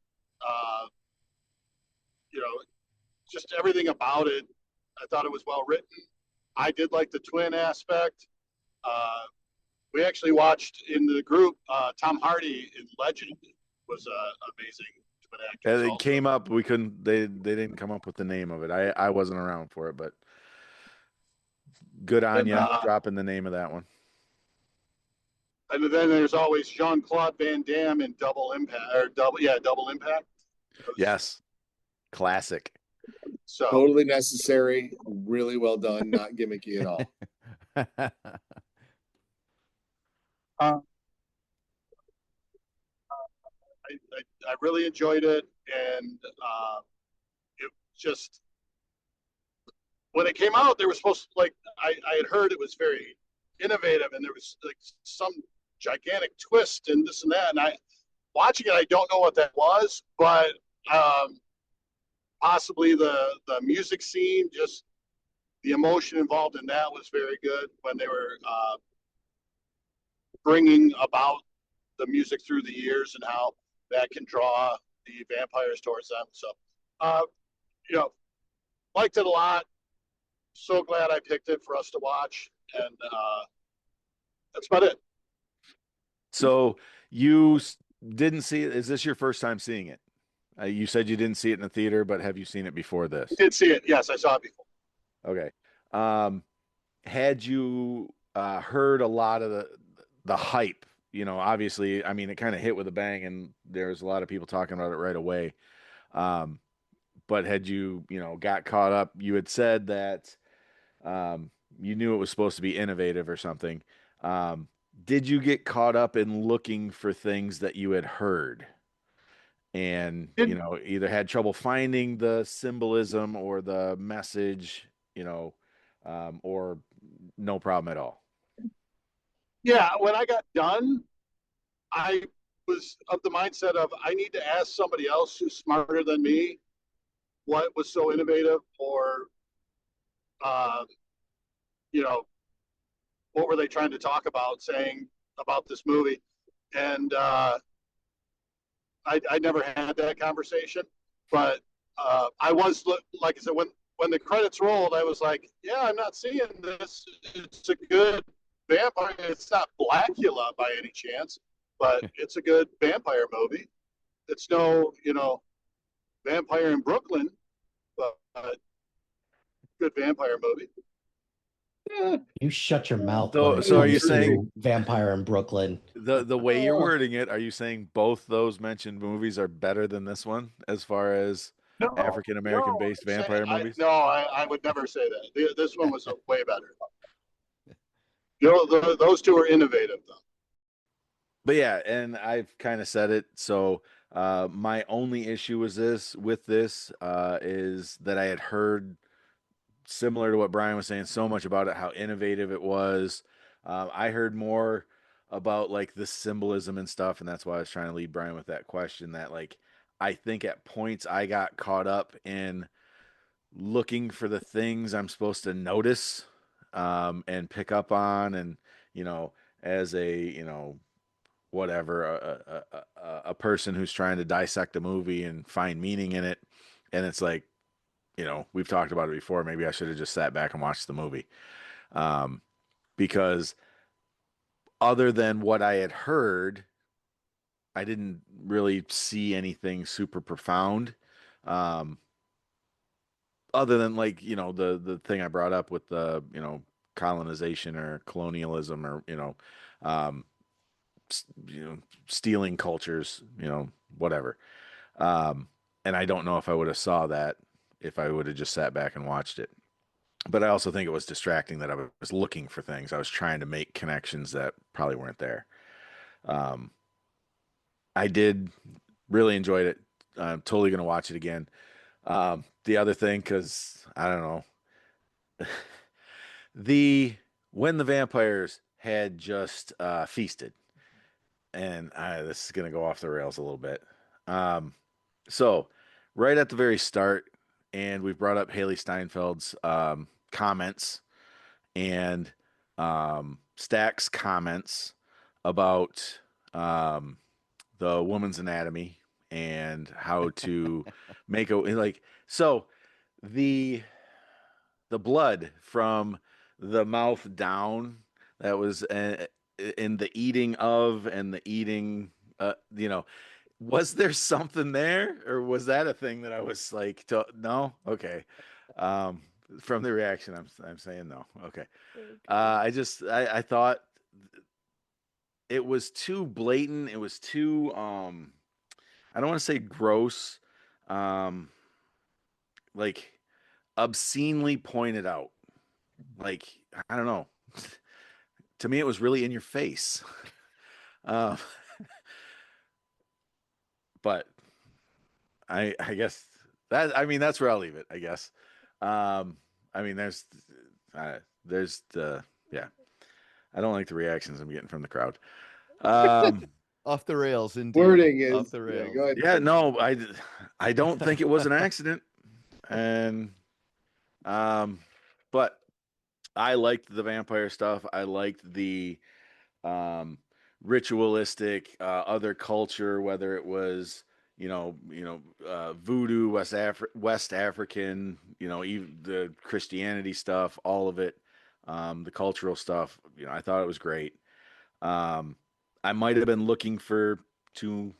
Uh, you know, just everything about it. I thought it was well written. I did like the twin aspect. Uh, we actually watched in the group Tom Hardy in Legend was amazing twin actress It also. came up. We couldn't. They didn't come up with the name of it. I wasn't around for it, but good on And, you dropping the name of that one. and then there's always Jean Claude Van Damme in Double Impact or Double Impact. Yes, classic. So Totally necessary, really well done, not gimmicky at all. uh, I really enjoyed it, and it just when it came out, they were supposed to like I had heard it was very innovative, and there was like some gigantic twist and this and that. And I watching it, I don't know what that was, but um, possibly the music scene, just the emotion involved in that was very good when they were bringing about the music through the years and how that can draw the vampires towards them. So, uh, you know, liked it a lot. So glad I picked it for us to watch, and that's about it. So you didn't see it. Is this your first time seeing it? You said you didn't see it in the theater, but have you seen it before I this? did see it. Yes, I saw it before. Okay. Um, had you heard a lot of the hype? You know, obviously, I mean, it kind of hit with a bang, and there's a lot of people talking about it right away. Um, but had you, got caught up? You had said that you knew it was supposed to be innovative or something. Um, did you get caught up in looking for things that you had heard? And Did either had trouble finding the symbolism or the message, or no problem at all. yeah, when I got done, I was of the mindset of I need to ask somebody else who's smarter than me what was so innovative, or uh, you know, what were they trying to talk about, saying about this movie, and I never had that conversation, but I was, like I said, when the credits rolled, I was like, yeah, I'm not seeing this. It's a good vampire. It's not Blackula by any chance, but it's a good vampire movie. It's no, Vampire in Brooklyn, but good vampire movie. You shut your mouth So- when it so are you comes to saying- Vampire in Brooklyn. The way you're wording it, are you saying both those mentioned movies are better than this one as far as No, African American based vampire movies? I would never say that. This one was way better. Those two are innovative, though. But yeah, and I've kind of said it. So my only issue with this is that I had heard, similar to what Brian was saying, so much about it, how innovative it was. I heard more about like the symbolism and stuff, and that's why I was trying to lead Brian with that question. That like I think at points I got caught up in looking for the things I'm supposed to notice and pick up on, and as a whatever a person who's trying to dissect a movie and find meaning in it, and it's like we've talked about it before. Maybe I should have just sat back and watched the movie, because other than what I had heard, I didn't really see anything super profound. Other than like the thing I brought up with the colonization or colonialism, or um, stealing cultures, whatever. And I don't know if I would have saw that if I would have just sat back and watched it. But I also think it was distracting that I was looking for things. I was trying to make connections that probably weren't there. Um, I did really enjoyed it. I'm totally going to watch it again. The other thing, because I don't know, when the vampires had just feasted, and this is going to go off the rails a little bit. So right at the very start, and we've brought up Haley Steinfeld's comments and Stack's comments about the woman's anatomy and how to make the blood from the mouth down, that was in the eating of and the eating, was there something there, or was that a thing that I was like, no? Okay. From the reaction, I'm saying no. Okay. I thought it was too blatant. It was too I don't want to say gross, like obscenely pointed out. Like, I don't know. To me, it was really in your face. Um, but I guess that's where I'll leave it, I guess. I mean, there's the, yeah. I don't like the reactions I'm getting from the crowd. Off the rails, indeed. Wording is off the rails. Yeah, go ahead. Yeah, no, I don't think it was an accident, and but I liked the vampire stuff. I liked the ritualistic other culture, whether it was voodoo, West African, even the Christianity stuff, all of it, the cultural stuff. I thought it was great. I might have been looking for too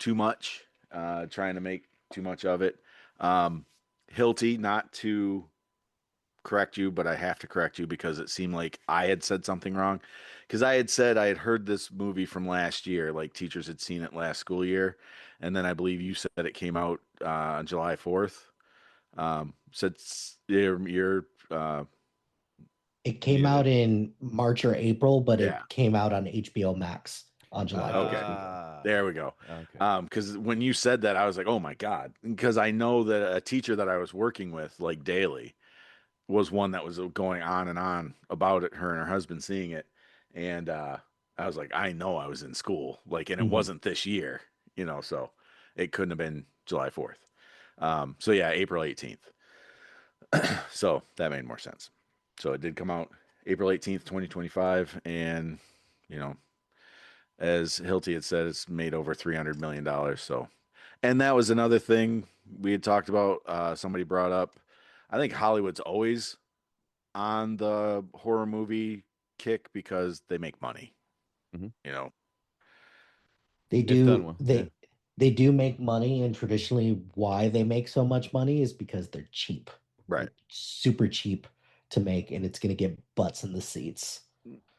much, trying to make too much of it. Hilty, not to correct you, but I have to correct you because it seemed like I had said something wrong. Because I had said I had heard this movie from last year, like teachers had seen it last school year, and then I believe you said it came out on July 4th. Said you're It came out in March or April, but Yeah. it came out on HBO Max on July 4th. Okay. There we go. Okay. Because when you said that, I was like, oh my God. Because I know that a teacher that I was working with, like daily, was one that was going on and on about it, her and her husband seeing it. And I was like, I know I was in school, like, and it Mhm. wasn't this year, so it couldn't have been July 4th. So yeah, April 18th. So that made more sense. So it did come out April 18th, 2025, and you know, as Hilty had said, it's made over $300 million. So, and that was another thing we had talked about. Somebody brought up, I think Hollywood's always on the horror movie kick because they make money. Mhm. You know, They If done do well, yeah. they do make money, and traditionally why they make so much money is because they're cheap. right? Like super cheap to make, and it's gonna get butts in the seats.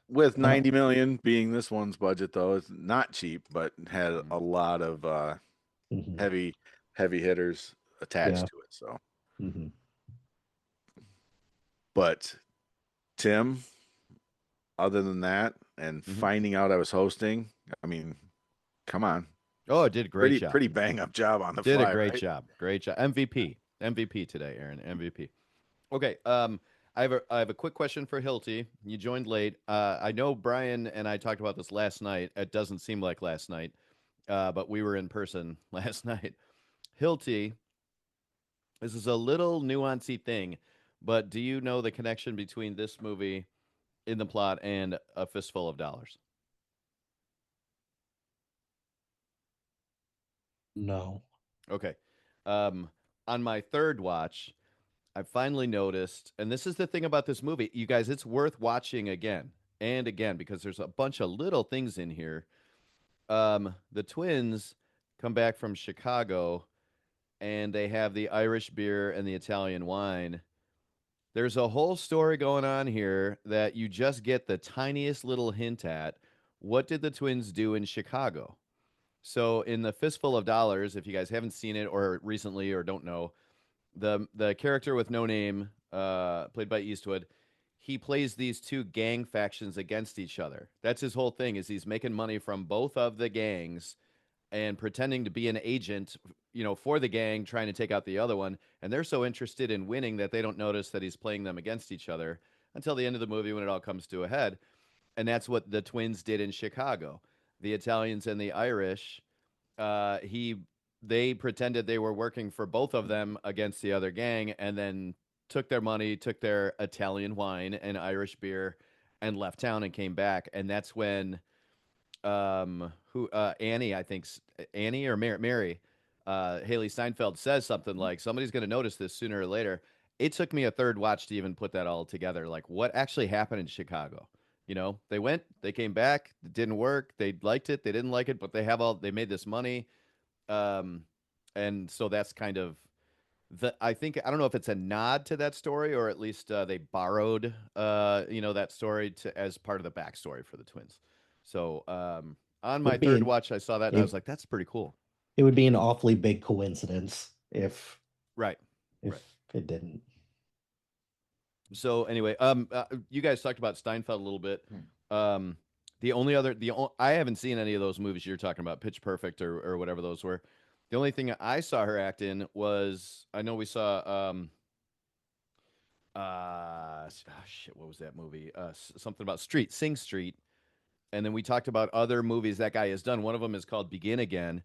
With Uh, 90 million being this one's budget, though, it's not cheap, but had Mhm. a lot of mhm, heavy, heavy hitters attached yeah. to it. So, hmm but Tim, other than that, and Mhm. finding out I was hosting, I mean, come on, Oh, it did a great pretty job. pretty bang up job on the Did a fly, great right? job. Great job. MVP today, Aaron. MVP. Okay. I have a quick question for Hilty. You joined late. I know Brian and I talked about this last night. It doesn't seem like last night, but we were in person last night. Hilty, this is a little nuancy thing, but do you know the connection between this movie in the plot and A Fistful of Dollars? No. Okay. Um, on my third watch, I finally noticed, and this is the thing about this movie, you guys, it's worth watching again and again because there's a bunch of little things in here. The twins come back from Chicago and they have the Irish beer and the Italian wine. There's a whole story going on here that you just get the tiniest little hint at. What did the twins do in Chicago? So in the Fistful of Dollars, if you guys haven't seen it or recently or don't know, the character with no name, played by Eastwood, he plays these two gang factions against each other. That's his whole thing is he's making money from both of the gangs and pretending to be an agent, for the gang trying to take out the other one, and they're so interested in winning that they don't notice that he's playing them against each other until the end of the movie when it all comes to a head. And that's what the twins did in Chicago. The Italians and the Irish, he they pretended they were working for both of them against the other gang and then took their money, took their Italian wine and Irish beer and left town and came back. And that's when who Annie, I think Annie or Mary, Haley Steinfeld says something like somebody's going to notice this sooner or later. It took me a third watch to even put that all together. Like what actually happened in Chicago? They went, they came back, it didn't work. They liked it, they didn't like it, but they made this money. Um, and so that's kind of I think I don't know if it's a nod to that story or at least they borrowed that story to as part of the backstory for the twins. So on my Would be third an watch, I saw that and I was it, like, that's pretty cool. it would be an awfully big coincidence if Right. Right. if it didn't. So anyway, you guys talked about Steinfeld a little bit. Um, I haven't seen any of those movies you're talking about, Pitch Perfect or whatever those were. The only thing I saw her act in was I know we saw shit, what was that movie? Something about Sing Street. And then we talked about other movies that guy has done. One of them is called Begin Again,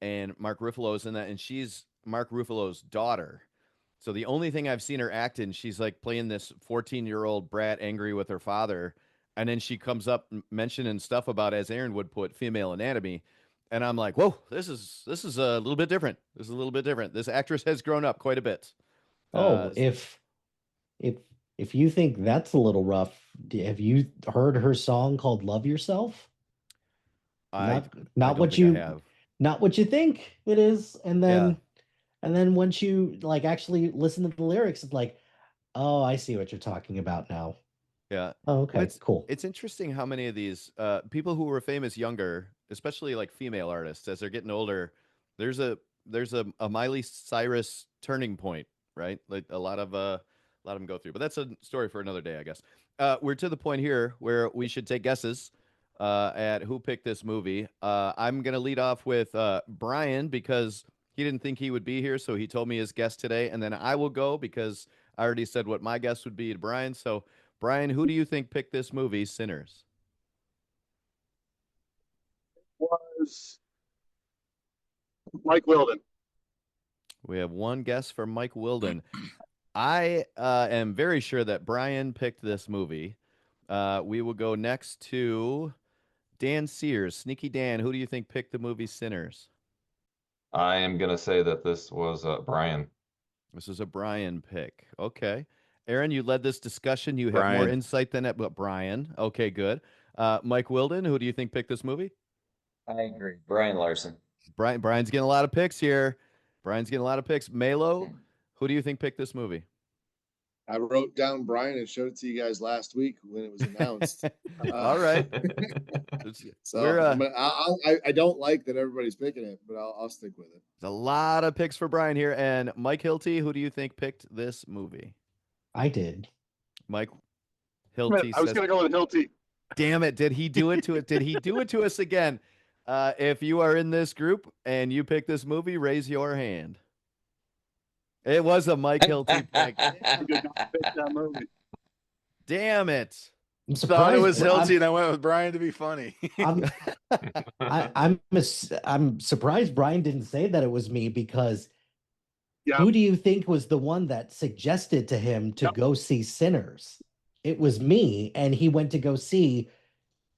and Mark Ruffalo's in that, and she's Mark Ruffalo's daughter. So the only thing I've seen her act in, she's like playing this 14-year-old brat angry with her father, and then she comes up mentioning stuff about, as Aaron would put, female anatomy, and I'm like, whoa, this is a little bit different. This is a little bit different. This actress has grown up quite a bit. Oh, if if you think that's a little rough, have you heard her song called Love Yourself? I Not I not don't what think I you have. not what you think it is, and Yeah, then once you like actually listen to the lyrics, it's like, oh, I see what you're talking about now. yeah. Oh, Well, okay, cool. it's interesting how many of these people who were famous younger, especially like female artists, as they're getting older, there's a Miley Cyrus turning point, right? Like a lot of them go through. But that's a story for another day, I guess. We're to the point here where we should take guesses at who picked this movie. I'm gonna lead off with Brian because he didn't think he would be here, so he told me his guess today, and then I will go because I already said what my guess would be to Brian. So Brian, who do you think picked this movie, Sinners? was Mike Wilden. We have one guess for Mike Wilden. I am very sure that Brian picked this movie. We will go next to Dan Sears. Sneaky Dan, who do you think picked the movie Sinners? I am gonna say that this was Brian. This is a Brian pick. Okay. Aaron, you led this discussion. You have more Brian. insight than it, but Brian. Okay, good. Mike Wilden, who do you think picked this movie? I agree. Brian Larson. Brian's getting a lot of picks here. Brian's getting a lot of picks. Melo, who do you think picked this movie? I wrote down Brian and showed it to you guys last week when it was announced. All right. So We're, I don't like that everybody's picking it, but I'll stick with it. There's a lot of picks for Brian here. And Mike Hilty, who do you think picked this movie? I did. Mike Hilty I was says, going to go with Hilty. damn it, did he do it to it? Did he do it to us again? If you are in this group and you pick this movie, raise your hand. It was a Mike Hilty pick. I did not pick that movie. Damn it. I'm Thought surprised. it was Hilty, and I went with Brian to be funny. I'm surprised Brian didn't say that it was me, because Yeah. who do you think was the one that suggested to him to Yep. go see Sinners? It was me, and he went to go see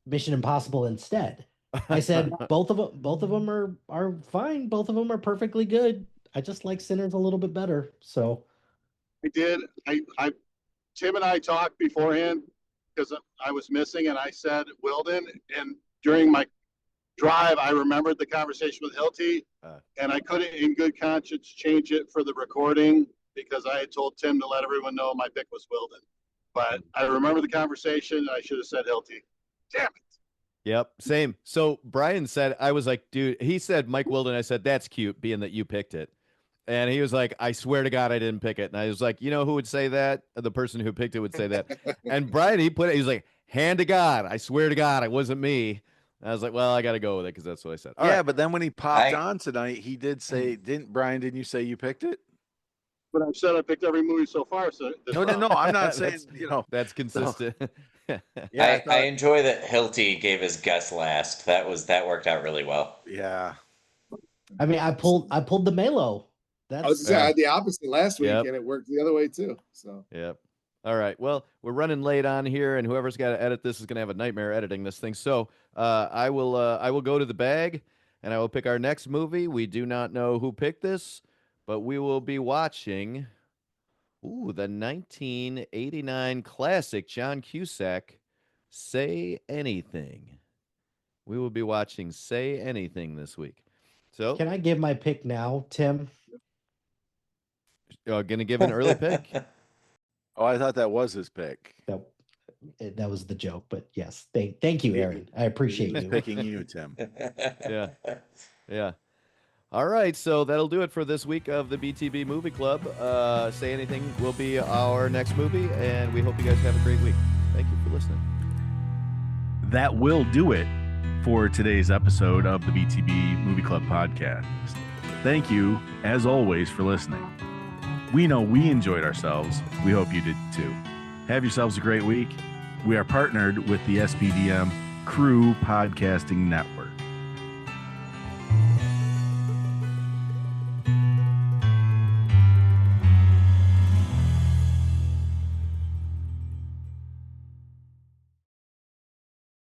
Mission Impossible instead. I said both of them are fine. Both of them are perfectly good. I just like Sinners a little bit better. So I did. Tim and I talked beforehand because I was missing, and I said Wilden. And during my drive, I remembered the conversation with Hilty, and I couldn't, in good conscience, change it for the recording because I had told Tim to let everyone know my pick was Wilden. But I remember the conversation, and I should have said Hilty. Damn it. Yep, same. So Brian said, I was like, dude, he said Mike Wilden. I said, that's cute, being that you picked it. And he was like, I swear to God, I didn't pick it. And I was like, you know who would say that? The person who picked it would say that. And Brian, he was like, hand to God, I swear to God, it wasn't me. And I was like, well, I got to go with it because that's what I said. All yeah, right. but then when he popped on tonight, he did say, didn't you say you picked it? But I've said I picked every movie so far. So No, I'm not saying, that's consistent. Yeah, I enjoy that Hilty gave his guess last. That worked out really well. Yeah. I mean, I pulled the Melo. I was I had the opposite last week, Yep. and it worked the other way too. So Yep. All right. Well, we're running late on here, and whoever's got to edit this is going to have a nightmare editing this thing. So I will go to the bag, and I will pick our next movie. We do not know who picked this, but we will be watching the 1989 classic John Cusack, Say Anything. We will be watching Say Anything this week. So Can I give my pick now, Tim? gonna give an early pick. Oh, I thought that was his pick. That was the joke, but yes, thank you, Aaron. I appreciate He's you. picking you, Tim. Yeah. All right, so that'll do it for this week of the BTB Movie Club. Say Anything will be our next movie, and we hope you guys have a great week. Thank you for listening. That will do it for today's episode of the BTB Movie Club podcast. Thank you, as always, for listening. We know we enjoyed ourselves. We hope you did too. Have yourselves a great week. We are partnered with the SBDM Crew Podcasting Network.